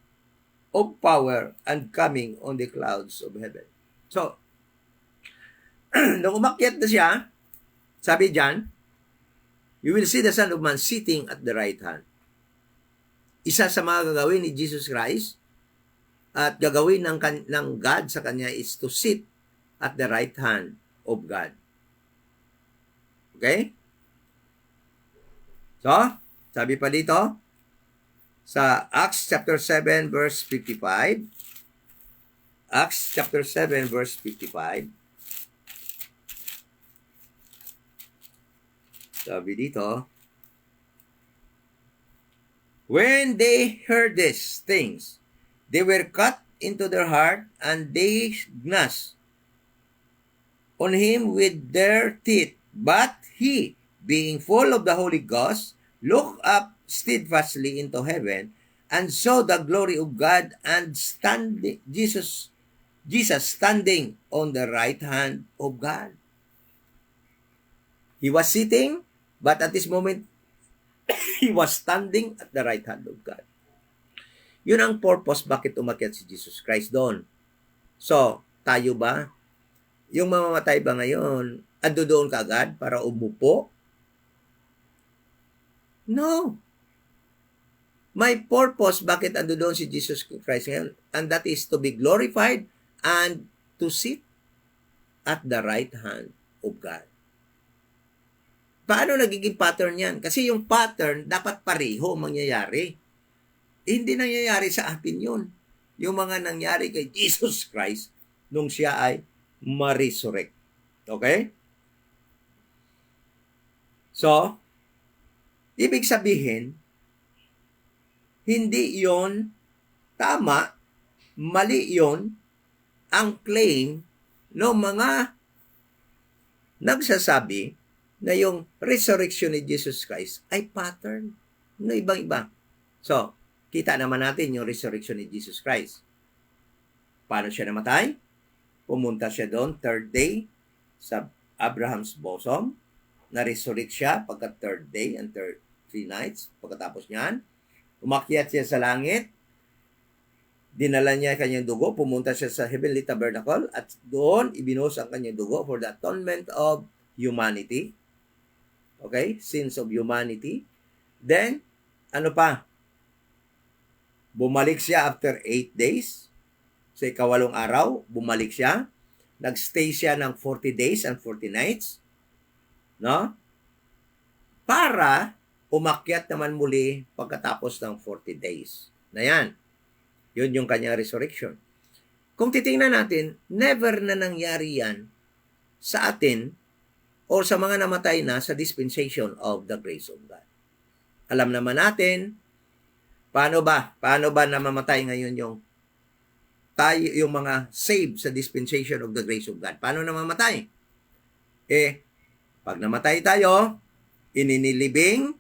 of power and coming on the clouds of heaven. So, nung umakyat na siya, sabi dyan, you will see the Son of Man sitting at the right hand. Isa sa mga gagawin ni Jesus Christ at gagawin ng God sa kanya is to sit at the right hand of God. Okay? So, sabi pa dito, sa Acts chapter 7 verse 55, Acts chapter 7 verse 55, sabi dito, when they heard these things, they were cut into their heart, and they gnashed on him with their teeth. But he, being full of the Holy Ghost, looked up steadfastly into heaven, and saw the glory of God, and Jesus standing on the right hand of God. He was sitting, but at this moment, he was standing at the right hand of God. Yun ang purpose bakit umakyat si Jesus Christ doon. So, tayo ba? Yung mamamatay ba ngayon, ando doon ka agad para umupo? No. May purpose bakit ando doon si Jesus Christ ngayon, and that is to be glorified and to sit at the right hand of God. Paano nagiging pattern yan? Kasi yung pattern dapat pareho mangyayari. Hindi nangyayari sa atin yun. Yung mga nangyari kay Jesus Christ nung siya ay ma-resurrect. Okay? So, ibig sabihin, hindi yon tama, mali yon ang claim ng mga nagsasabi na yung resurrection ni Jesus Christ ay pattern na ibang-iba. So, kita naman natin yung resurrection ni Jesus Christ. Paano siya namatay? Pumunta siya doon, third day, sa Abraham's bosom. Na-resurrect siya pagka third day and 3 nights. Pagkatapos niyan, umakyat siya sa langit. Dinala niya kanyang dugo, pumunta siya sa Heavenly Tabernacle at doon ibinuhos ang kanyang dugo for the atonement of humanity. Okay? Sins of humanity. Then, ano pa? Bumalik siya after 8 days. Sa ikawalong araw, bumalik siya. Nagstay siya ng 40 days and 40 nights. No? Para umakyat naman muli pagkatapos ng 40 days. Na yan. Yun yung kanyang resurrection. Kung titingnan natin, never na nangyari yan sa atin or sa mga namatay na sa dispensation of the grace of God. Alam naman natin, paano ba namamatay ngayon yung mga saved sa dispensation of the grace of God? Paano namamatay? Pag namatay tayo, ininilibing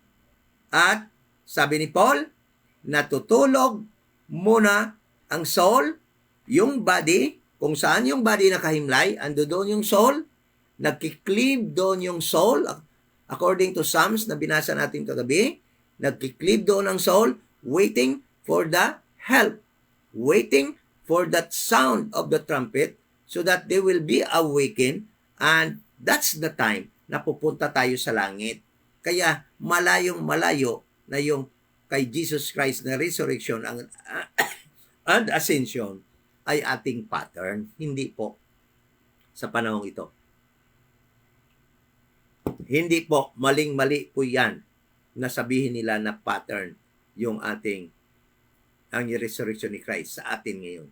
at sabi ni Paul, natutulog muna ang soul, yung body, kung saan yung body nakahimlay, ando doon yung soul, nagki-cleave doon yung soul, according to Psalms na binasa natin kagabi, nagki-cleave doon ang soul, waiting for the help, waiting for that sound of the trumpet, so that they will be awakened, and that's the time na pupunta tayo sa langit. Kaya malayong malayo na yung kay Jesus Christ na resurrection and ascension ay ating pattern. Hindi po sa panahong ito. Hindi po, maling-mali po yan na sabihin nila na pattern yung ang resurrection ni Christ sa atin ngayon.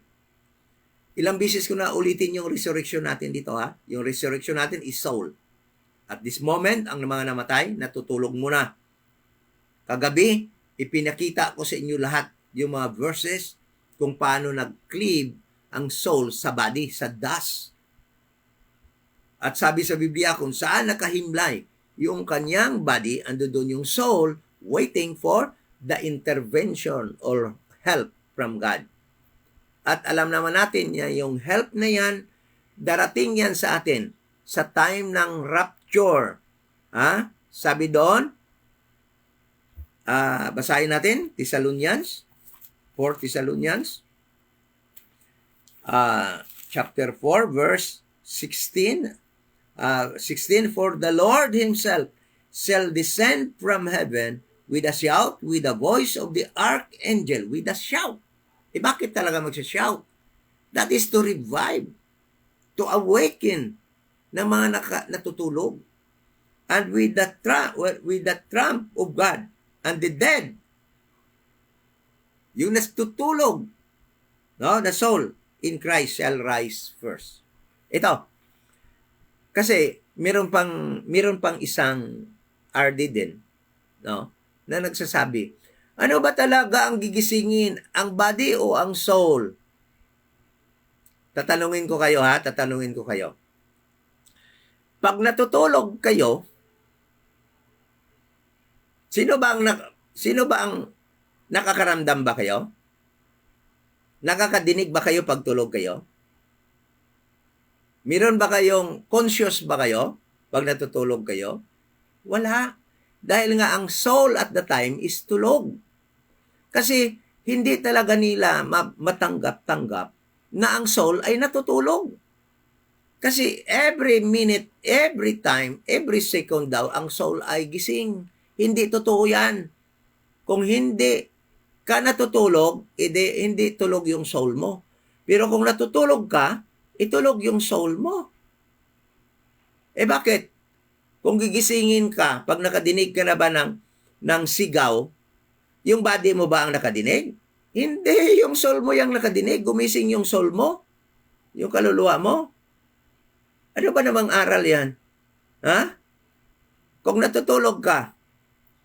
Ilang beses ko na ulitin yung resurrection natin dito ha. Yung resurrection natin is soul. At this moment, ang mga namatay, natutulog muna. Kagabi, ipinakita ko sa inyo lahat yung mga verses kung paano nag-cleave ang soul sa body, sa dust. At sabi sa Biblia, kung saan nakahimlay yung kanyang body, ando doon yung soul waiting for the intervention or help from God. At alam naman natin na yung help na yan, darating yan sa atin sa time ng rapture. Sabi doon, basahin natin, Thessalonians, 4 Thessalonians, chapter 4, verse 16. 16, for the Lord himself shall descend from heaven with a shout, with the voice of the archangel, with a shout. Bakit talaga magsha-shout? That is to revive, to awaken ng mga natutulog. And with the trump of God, and the dead, yung natutulog, no, the soul in Christ shall rise first. Ito, kasi meron pang isang RD din, no, na nagsasabi, ano ba talaga ang gigisingin, ang body o ang soul? Tatanungin ko kayo. Pag natutulog kayo, sino ba ang nakakaramdam ba kayo? Nakakadinig ba kayo pag tulog kayo? Meron ba kayong conscious ba kayo pag natutulog kayo? Wala. Dahil nga ang soul at the time is tulog. Kasi hindi talaga nila matanggap-tanggap na ang soul ay natutulog. Kasi every minute, every time, every second daw, ang soul ay gising. Hindi totoo yan. Kung hindi ka natutulog, hindi tulog yung soul mo. Pero kung natutulog ka, itulog yung soul mo. Bakit? Kung gigisingin ka, pag nakadinig ka na ba ng sigaw, yung body mo ba ang nakadinig? Hindi, yung soul mo yung nakadinig. Gumising yung soul mo, yung kaluluwa mo. Ano ba namang aral yan? Kung natutulog ka,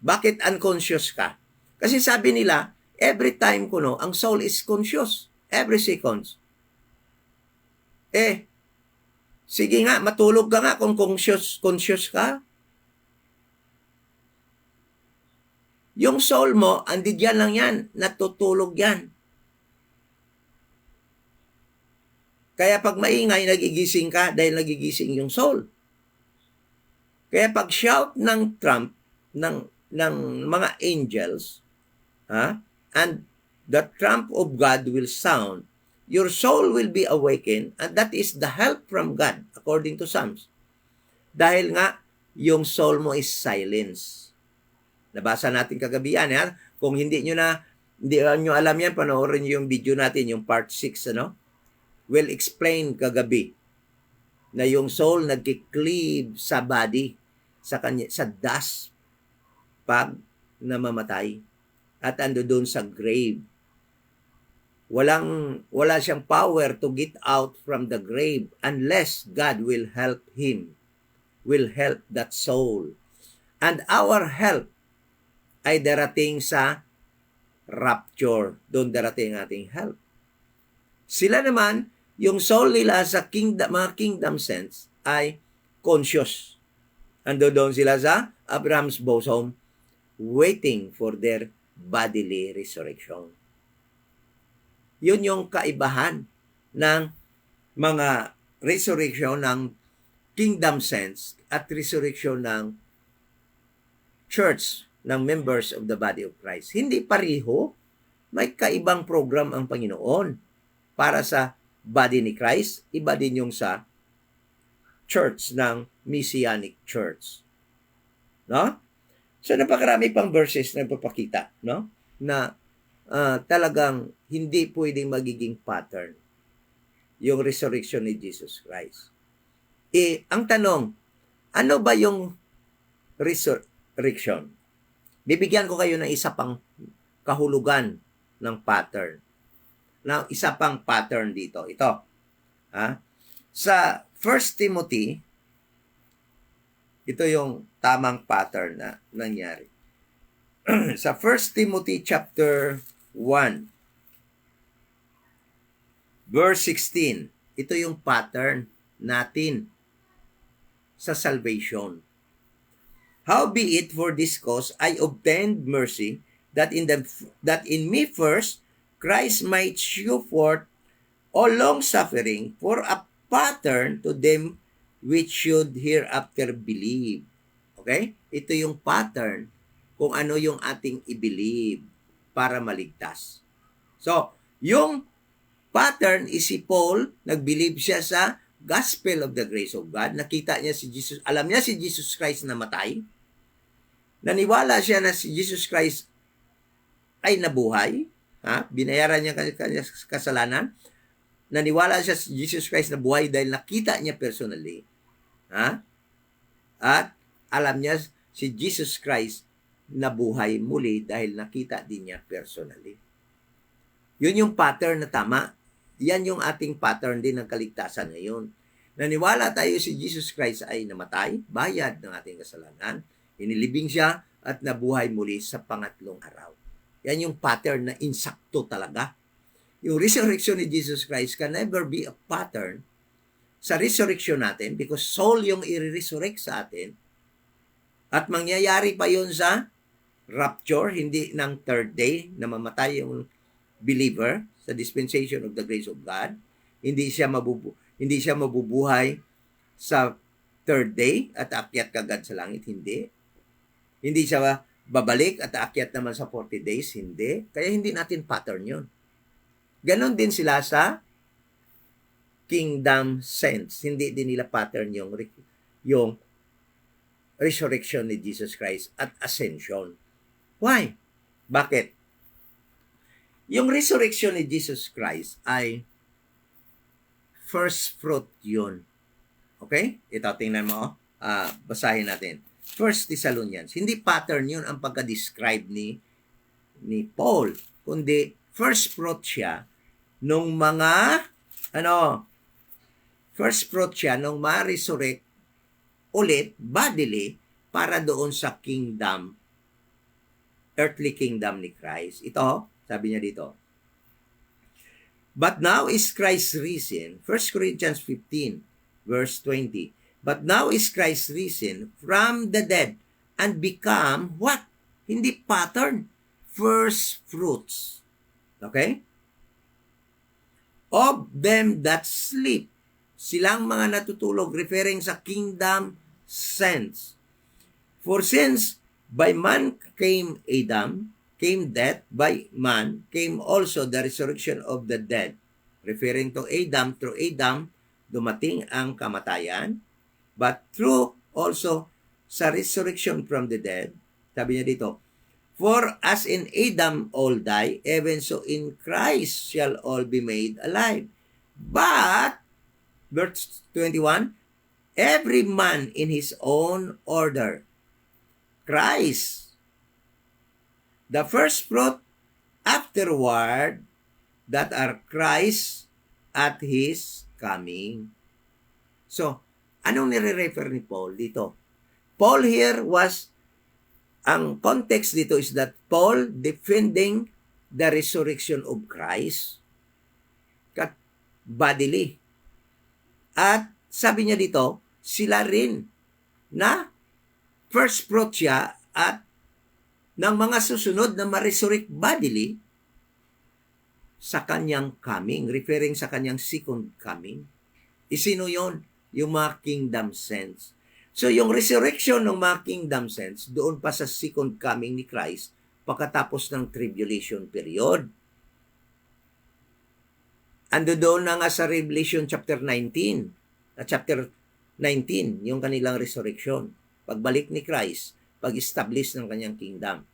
bakit unconscious ka? Kasi sabi nila, every time ang soul is conscious. Every seconds. Sige nga, matulog ka nga kung conscious ka. Yung soul mo, andyan lang yan, natutulog yan. Kaya pag maingay, nagigising ka dahil nagigising yung soul. Kaya pag shout ng trump ng mga angels, and the trump of God will sound, your soul will be awakened, and that is the help from God, according to Psalms. Dahil nga, yung soul mo is silence. Nabasa natin kagabi yan, ha? Kung hindi nyo alam yan, panoorin nyo yung video natin, yung part 6, ano? Will explain kagabi na yung soul nagki-cleave sa body, sa dust, pag namamatay. At ando doon sa grave. Wala siyang power to get out from the grave unless God will help him, will help that soul. And our help ay darating sa rapture. Doon darating ating help. Sila naman, yung soul nila sa mga kingdom sense ay conscious. Ando doon sila sa Abraham's bosom, waiting for their bodily resurrection. Yun yung kaibahan ng mga resurrection ng kingdom sense at resurrection ng church, ng members of the body of Christ. Hindi pareho. May kaibang program ang Panginoon para sa body ni Christ. Iba din yung sa church ng Messianic Church. No? So, napakarami pang verses na nagpapakita, no? Na talagang hindi pwedeng magiging pattern yung resurrection ni Jesus Christ. Ang tanong, ano ba yung resurrection? Bibigyan ko kayo ng isa pang kahulugan ng pattern. Now, isa pang pattern dito. Ito. Sa 1 Timothy, ito yung tamang pattern na nangyari. Sa 1 Timothy chapter 1, verse 16, ito yung pattern natin sa salvation. Howbeit for this cause I obtained mercy, that in me first Christ might shew forth all long suffering for a pattern to them which should hereafter believe. Okay? Ito yung pattern kung ano yung ating i-believe para maligtas. So, yung pattern is si Paul, nag-believe siya sa gospel of the grace of God. Nakita niya si Jesus, alam niya si Jesus Christ na matay. Naniwala siya na si Jesus Christ ay nabuhay. Binayaran niya kanyang kasalanan. Naniwala siya si Jesus Christ na buhay dahil nakita niya personally. At alam niya si Jesus Christ na buhay muli dahil nakita din niya personally. Yun yung pattern na tama. Yan yung ating pattern din ng kaligtasan ngayon. Naniwala tayo si Jesus Christ ay namatay, bayad ng ating kasalanan, inilibing siya at nabuhay muli sa pangatlong araw. Yan yung pattern na insakto talaga. Yung resurrection ni Jesus Christ can never be a pattern sa resurrection natin because soul yung i-resurrect sa atin at mangyayari pa yun sa rapture, hindi ng third day na mamatay yung believer sa dispensation of the grace of God. Hindi siya mabubuhay sa third day at aakyat kagad sa langit. Hindi siya babalik at aakyat naman sa 40 days. Hindi. Kaya hindi natin pattern yun. Ganon din sila sa kingdom sense. Hindi din nila pattern yung resurrection ni Jesus Christ at ascension. Why? Bakit? Yung resurrection ni Jesus Christ ay first fruit yun. Okay? Ito, tingnan mo. Basahin natin. 1 Thessalonians. Hindi pattern yun ang pagka-describe ni Paul. Kundi first fruit siya nung first fruit siya nung ma-resurrect ulit, bodily, para doon sa kingdom, earthly kingdom ni Christ. Ito, sabi niya dito, but now is Christ risen, 1 Corinthians 15, verse 20, but now is Christ risen from the dead and become what? Hindi pattern, first fruits. Okay? Of them that sleep, silang mga natutulog, referring sa kingdom sense. For since by man came Adam, came death, by man came also the resurrection of the dead. Referring to Adam, through Adam, dumating ang kamatayan, but through also sa resurrection from the dead, sabi niya dito, for as in Adam all die, even so in Christ shall all be made alive. But, verse 21, every man in his own order. Christ, the first fruit, afterward, that are Christ at His coming. So, anong nire-refer ni Paul dito? Paul here was, ang context dito is that Paul defending the resurrection of Christ bodily. At sabi niya dito, sila rin na first fruit siya at ng mga susunod na ma-resurrect bodily sa kanyang coming, referring sa kanyang second coming. Isino yon? Yung mga kingdom saints. So yung resurrection ng mga kingdom saints, doon pa sa second coming ni Christ, pagkatapos ng tribulation period. Ando doon na nga sa Revelation chapter 19, chapter 19, yung kanilang resurrection. Pagbalik ni Christ, pag-establish ng kanyang kingdom.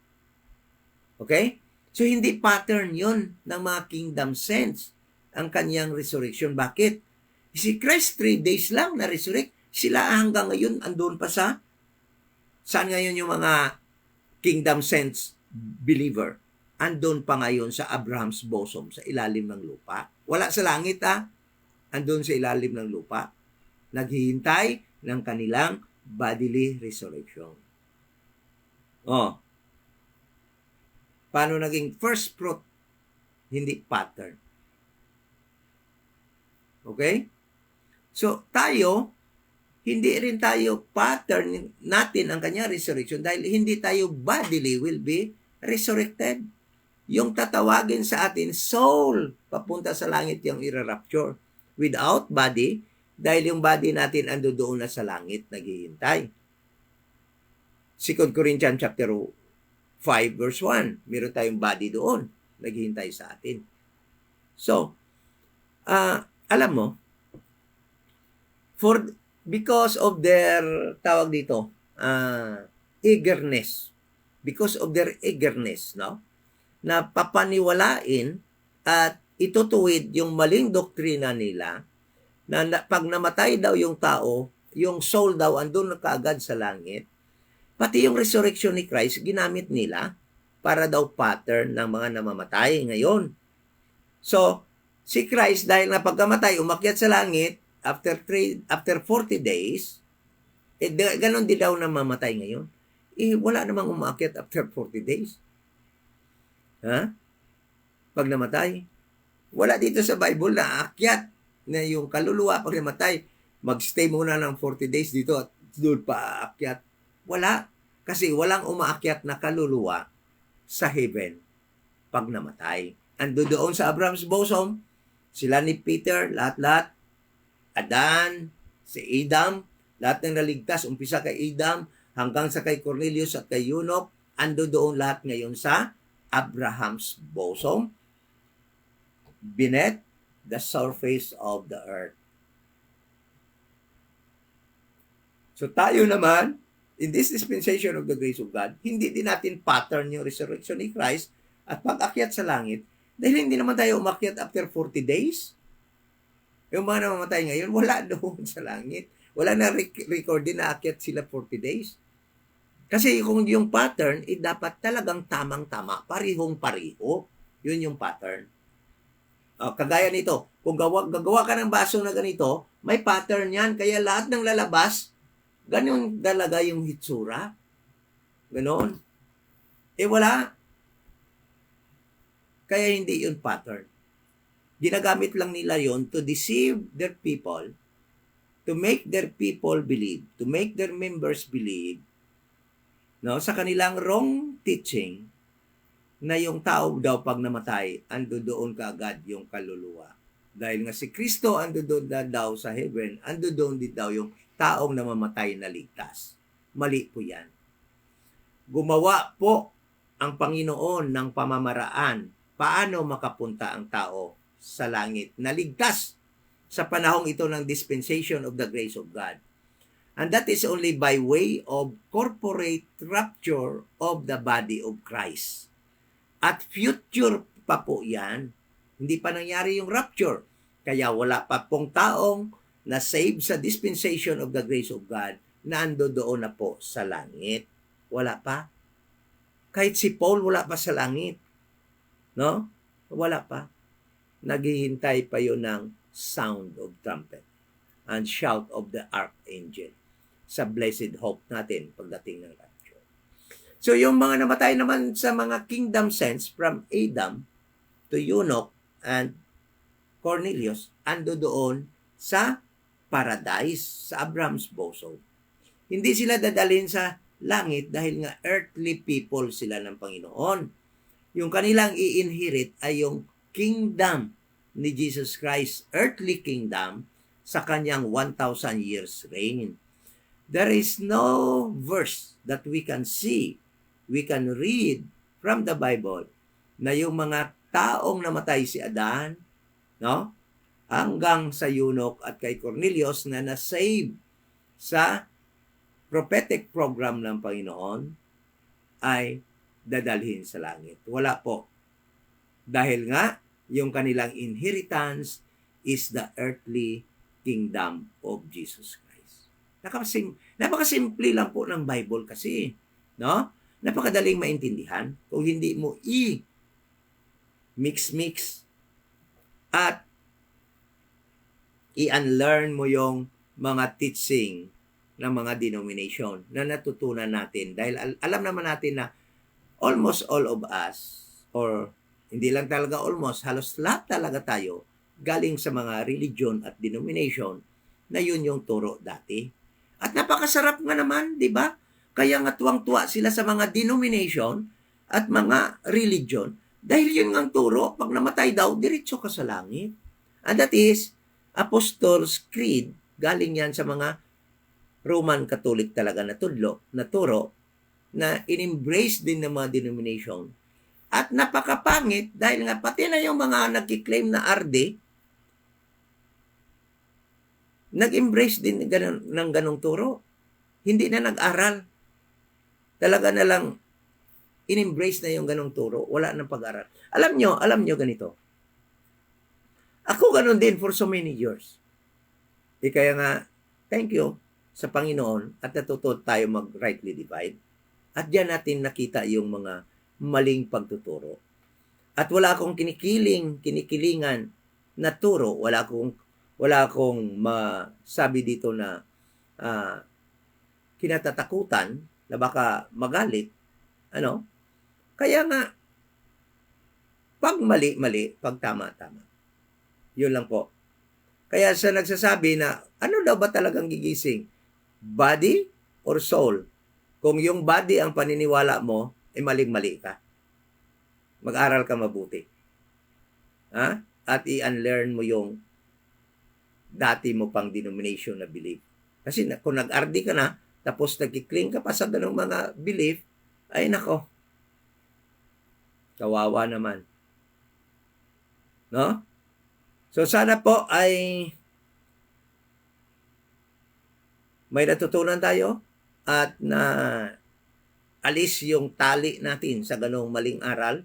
Okay? So, hindi pattern yon ng mga kingdom saints, ang kanyang resurrection. Bakit? Si Christ 3 days lang na-resurrect. Sila hanggang ngayon, andun pa sa, saan ngayon yung mga kingdom saints believer? Andun pa ngayon sa Abraham's bosom, sa ilalim ng lupa. Wala sa langit andun sa ilalim ng lupa. Naghihintay ng kanilang bodily resurrection. Oh. Paano naging first fruit? Hindi pattern. Okay? So, tayo, hindi rin tayo pattern natin ang kanyang resurrection dahil hindi tayo bodily will be resurrected. Yung tatawagin sa atin, soul, papunta sa langit yung ira-rapture. Without body, dahil yung body natin ando doon na sa langit, naghihintay. 2 Corinthians chapter 5 verse 1, meron tayong body doon, naghihintay sa atin. So, alam mo, because of their, tawag dito, eagerness, because of their eagerness, no? Na papaniwalain at itutuwid yung maling doktrina nila na pag namatay daw yung tao, yung soul daw andun na kaagad sa langit. Pati yung resurrection ni Christ, ginamit nila para daw pattern ng mga namamatay ngayon. So, si Christ dahil na pagkamatay, umakyat sa langit, after 40 days, ganon din daw namamatay ngayon. Wala namang umakyat after 40 days. Ha? Pag namatay, wala dito sa Bible na aakyat na yung kaluluwa pag namatay, magstay muna ng 40 days dito at doon pa aakyat. Wala. Kasi walang umaakyat na kaluluwa sa heaven pag namatay. Ando doon sa Abraham's bosom, sila ni Peter, lahat-lahat, Adan, si Adam, lahat ng naligtas, umpisa kay Adam, hanggang sa kay Cornelius at kay Eunuch, ando doon lahat ngayon sa Abraham's bosom, beneath the surface of the earth. So tayo naman, in this dispensation of the grace of God, hindi din natin pattern yung resurrection ni Christ at pag-akyat sa langit dahil hindi naman tayo umakyat after 40 days. Yung mga namamatay ngayon, wala doon sa langit. Wala na record din na akyat sila 40 days. Kasi kung yung pattern, dapat talagang tamang-tama, parihong-pariho. Yun yung pattern. Kagaya nito, kung gagawa ka ng baso na ganito, may pattern yan. Kaya lahat ng lalabas, ganun talaga yung hitsura. Ganon. Wala. Kaya hindi yun pattern. Ginagamit lang nila yon to deceive their people, to make their people believe, to make their members believe, no, sa kanilang wrong teaching na yung tao daw pag namatay, ando doon kaagad yung kaluluwa. Dahil nga si Kristo ando doon na daw sa heaven, ando doon din daw yung taong namamatay na ligtas. Mali po yan. Gumawa po ang Panginoon ng pamamaraan paano makapunta ang tao sa langit na ligtas sa panahong ito ng dispensation of the grace of God. And that is only by way of corporate rapture of the body of Christ. At future pa po yan. Hindi pa nangyari yung rapture. Kaya wala pa pong taong na saved sa dispensation of the grace of God na ando doon na po sa langit. Wala pa. Kahit si Paul wala pa sa langit. No? Wala pa. Naghihintay pa yun ng sound of trumpet and shout of the archangel sa blessed hope natin pagdating ng rapture. So yung mga namatay naman sa mga kingdom sense from Adam to Enoch and Cornelius, ando doon sa paradise, sa Abraham's bosom. Hindi sila dadalhin sa langit dahil nga earthly people sila ng Panginoon. Yung kanilang i-inherit ay yung kingdom ni Jesus Christ, earthly kingdom, sa kanyang 1,000 years reign. There is no verse that we can see, we can read from the Bible na yung mga taong namatay si Adan, no? Hanggang sa Enoch at kay Cornelius na na-save sa prophetic program ng Panginoon ay dadalhin sa langit. Wala po. Dahil nga, yung kanilang inheritance is the earthly kingdom of Jesus Christ. Napakasimple lang po ng Bible kasi. No? Napakadaling maintindihan kung hindi mo mix at i-unlearn mo yung mga teaching ng mga denomination na natutunan natin. Dahil alam naman natin na almost all of us, or hindi lang talaga almost, halos lahat talaga tayo, galing sa mga religion at denomination na yun yung turo dati. At napakasarap nga naman, di ba? Kaya nga tuwang-tuwa sila sa mga denomination at mga religion dahil yun ang turo, pag namatay daw, diretso ka sa langit. And that is Apostles' Creed. Galing yan sa mga Roman Catholic talaga na turo na in-embrace din ng mga denomination. At napakapangit dahil nga pati na yung mga nagkiklaim na RD, nag-embrace din ng ganong turo. Hindi na nag-aral. Talaga na lang in-embrace na yung ganong turo. Wala nang pag-aral. Alam nyo ganito. Ako ganon din for so many years. Kaya nga, thank you sa Panginoon at natuto tayo mag-rightly divide. At diyan natin nakita yung mga maling pagtuturo. At wala akong kinikilingan na turo. Wala akong masabi dito na kinatatakutan na baka magalit. Kaya nga, pag mali, pag tama. Yun lang po. Kaya sa nagsasabi na, ano daw ba talagang gigising? Body or soul? Kung yung body ang paniniwala mo, maling-mali ka. Mag-aral ka mabuti. At i-unlearn mo yung dati mo pang denomination na belief. Kasi kung nag-RD ka na, tapos nagkikling ka pa sa ganong mga belief, ay nako, kawawa naman. No? So sana po ay may natutunan tayo at na alis yung tali natin sa ganong maling aral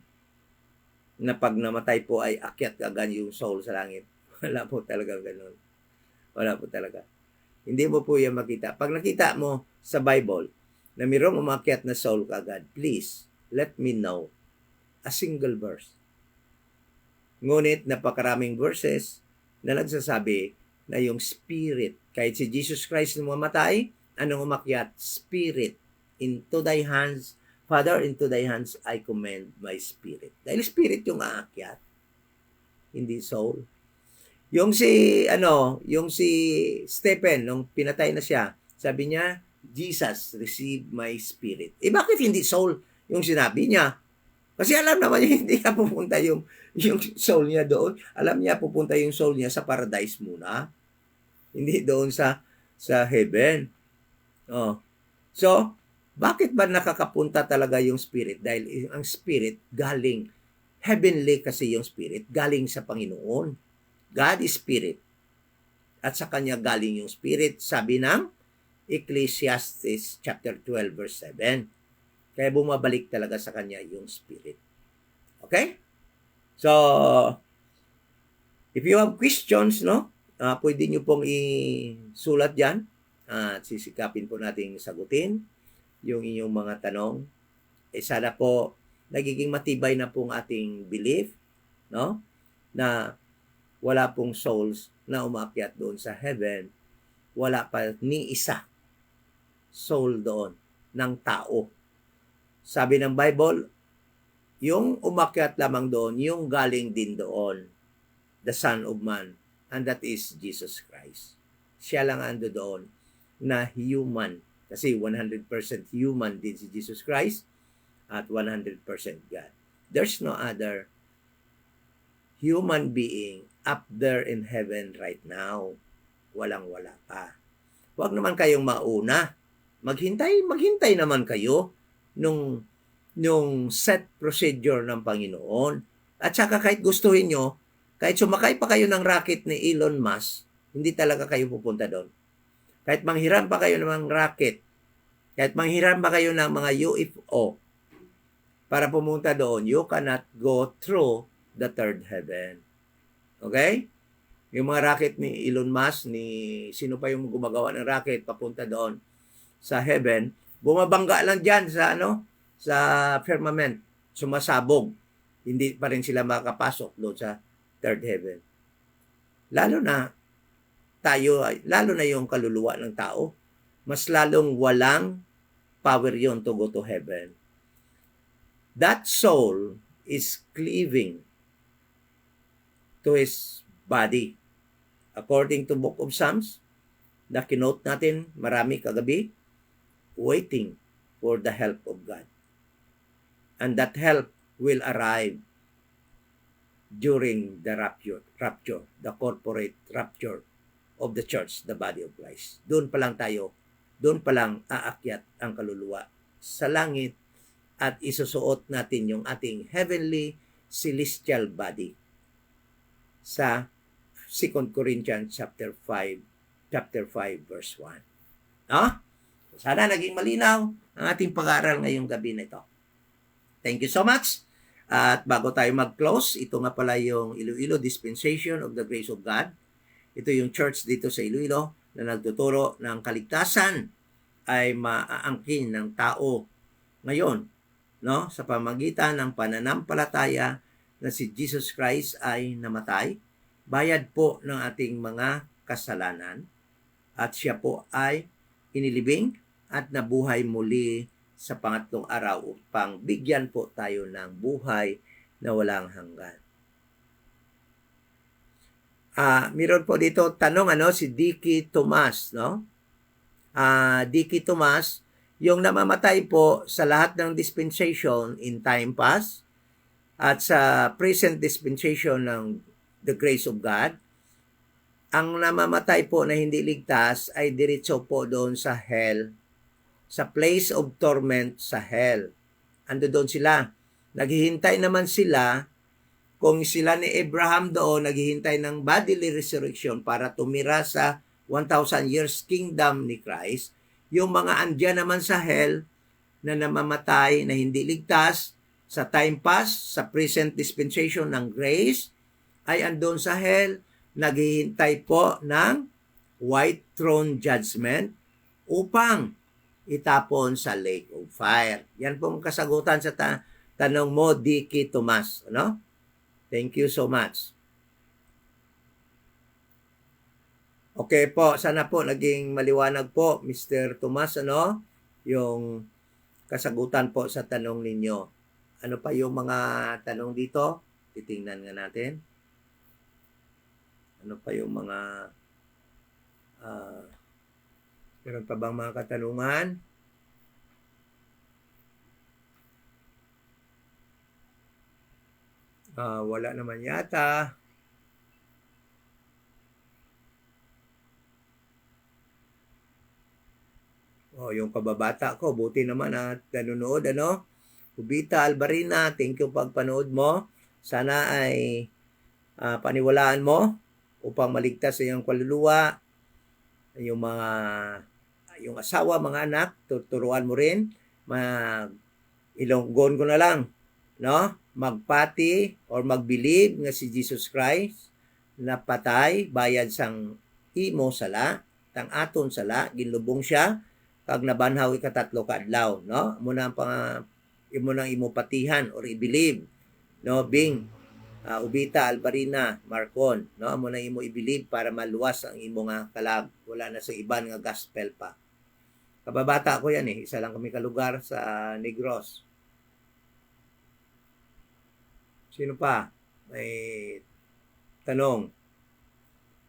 na pag namatay po ay akyat agad yung soul sa langit. Wala po talaga ganon. Wala po talaga. Hindi mo po yan makita. Pag nakita mo sa Bible na mayroong umakyat na soul kagad, please, let me know a single verse. Ngunit napakaraming verses na nagsasabi na yung spirit, kahit si Jesus Christ na mamatay, anong umakyat? Spirit. Into thy hands, Father, into thy hands I commend my spirit. Dahil spirit yung aakyat, hindi soul. Yung si Stephen, nung pinatay na siya, sabi niya, Jesus, receive my spirit. Bakit hindi soul yung sinabi niya? Kasi alam naman niya, hindi ka pupunta yung soul niya doon. Alam niya, pupunta yung soul niya sa paradise muna. Hindi doon sa heaven. So, Bakit ba nakakapunta talaga yung spirit? Dahil ang spirit galing, heavenly kasi yung spirit, galing sa Panginoon. God is spirit. At sa kanya galing yung spirit, sabi ng Ecclesiastes chapter 12 verse 7. Kaya bumabalik talaga sa kanya yung spirit. Okay? So, if you have questions, no, pwede nyo pong isulat dyan. At sisikapin po nating sagutin yung inyong mga tanong. Sana po nagiging matibay na pong ating belief, no, na wala pong souls na umakyat doon sa heaven. Wala pa ni isa soul doon ng tao. Sabi ng Bible, yung umakyat lamang doon, yung galing din doon, the Son of Man, and that is Jesus Christ. Siya lang ando doon na human. Kasi 100% human din si Jesus Christ at 100% God. There's no other human being up there in heaven right now. Walang-wala pa. Huwag naman kayong mauna. Maghintay naman kayo nung set procedure ng Panginoon. At saka kahit gustuhin nyo, kahit sumakay pa kayo ng rocket ni Elon Musk, hindi talaga kayo pupunta doon. Kahit manghiram pa kayo ng rocket, kahit manghiram pa kayo ng mga UFO para pumunta doon, you cannot go through the third heaven. Okay? Yung mga rocket ni Elon Musk, ni sino pa yung gumagawa ng rocket papunta doon sa heaven, bumabangga lang dyan sa sa firmament, sumasabog. Hindi pa rin sila makakapasok doon sa third heaven. Lalo na yung kaluluwa ng tao, mas lalong walang power yon to go to heaven. That soul is cleaving to his body. According to Book of Psalms, na kinote natin marami kagabi, waiting for the help of God. And that help will arrive during the rapture, the corporate rapture of the church, the body of Christ. Doon pa lang aakyat ang kaluluwa sa langit at isusuot natin yung ating heavenly celestial body sa 2 Corinthians chapter 5 verse 1. No? Sana naging malinaw ang ating pag-aaral ngayong gabi na ito. Thank you so much. At bago tayo mag-close, ito nga pala yung Iloilo Dispensation of the Grace of God. Ito yung church dito sa Iloilo na nagtuturo ng kaligtasan ay maaangkin ng tao ngayon, no? Sa pamagitan ng pananampalataya na si Jesus Christ ay namatay, bayad po ng ating mga kasalanan, at siya po ay inilibing at nabuhay muli sa pangatlong araw upang bigyan po tayo ng buhay na walang hanggan. Meron po dito tanong si Dicky Tomas, no? Dicky Tomas, yung namamatay po sa lahat ng dispensation in time past at sa present dispensation ng the grace of God, ang namamatay po na hindi ligtas ay diretso po doon sa hell, sa place of torment sa hell. Ando doon sila. Naghihintay naman sila, kung sila ni Abraham doon, naghihintay ng bodily resurrection para tumira sa 1,000 years kingdom ni Christ. Yung mga andyan naman sa hell na namamatay na hindi ligtas sa time past, sa present dispensation ng grace, ay andon sa hell, naghihintay po ng white throne judgment upang itapon sa lake of fire. Yan pong kasagutan sa tanong mo, Dicky Tomas. Ano? Thank you so much. Okay po, sana po naging maliwanag po, Mr. Tomas, yung kasagutan po sa tanong ninyo. Ano pa yung mga tanong dito? Titingnan nga natin. Ano pa yung mga meron pa bang mga katanungan? Wala naman yata. O yung kababata ko, buti naman at nanonood, ano? Ubita Albarina, thank you pagpanood mo. Sana ay paniwalaan mo upang maligtas sa iyong kaluluwa, yung asawa, mga anak, tuturuan mo rin. Ilonggon ko na lang, no? Magpati or mag-believe nga si Jesus Christ napatay, bayad sang imo sala, tang aton sala, ginlubong siya, kag nabanhaw ikatatlo ka adlaw, no? Muna imo nang imo patihan or i-believe, no? Bing Ubita Albarina Marcon, no? Amo na imo i-believe para maluwas ang imo nga kalag, wala na sa iban nga gospel pa. Kababata ko yan isa lang kami kalugar sa Negros. Sino pa? May tanong.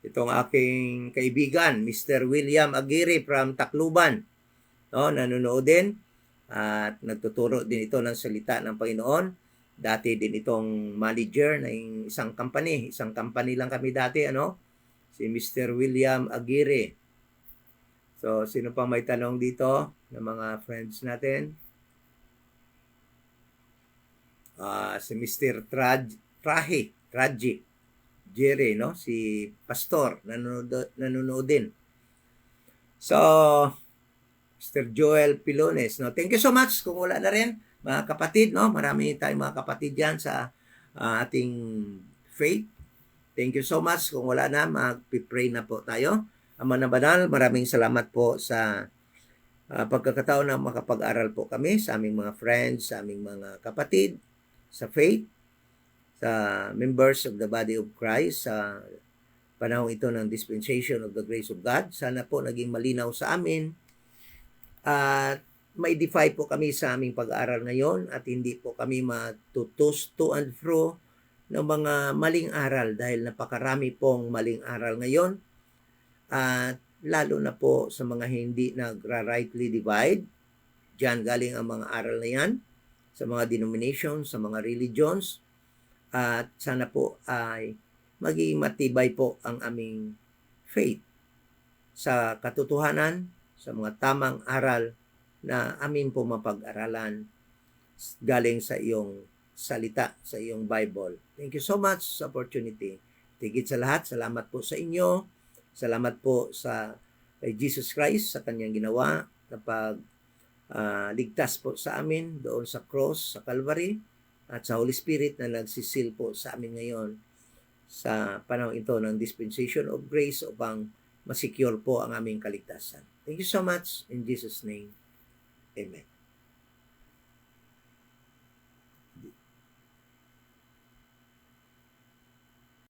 Itong aking kaibigan, Mr. William Aguirre from Tacloban, no? Nanonood din at nagtuturo din ito ng salita ng Panginoon. Dati din itong manager ng isang company lang kami dati, ano? Si Mr. William Aguirre. So, sino pang may tanong dito ng mga friends natin? Si Mr. Traji, Jerry, no? Si Pastor, nanonood din. So, Mr. Joel Pilones, no? Thank you so much kung wala na rin. Mga kapatid, no? Marami tayong mga kapatid dyan sa ating faith. Thank you so much. Kung wala na, mag-pray na po tayo. Ama na banal, maraming salamat po sa pagkakataon na makapag-aral po kami sa aming mga friends, sa aming mga kapatid, sa faith, sa members of the body of Christ, sa panahon ito ng dispensation of the grace of God. Sana po naging malinaw sa amin at may defy po kami sa aming pag-aaral ngayon at hindi po kami matutus to and fro ng mga maling aral dahil napakarami pong maling aral ngayon at lalo na po sa mga hindi nagra-rightly divide. Diyan galing ang mga aral na yan sa mga denominations, sa mga religions at sana po ay maging matibay po ang aming faith sa katotohanan, sa mga tamang aral na amin po mapag-aralan galing sa iyong salita, sa iyong Bible. Thank you so much sa opportunity. Tigit sa lahat, salamat po sa inyo. Salamat po sa kay Jesus Christ sa kanyang ginawa na ligtas po sa amin doon sa cross, sa Calvary, at sa Holy Spirit na nagsisil po sa amin ngayon sa panahon ito ng dispensation of grace upang masecure po ang aming kaligtasan. Thank you so much. In Jesus' name, Amen.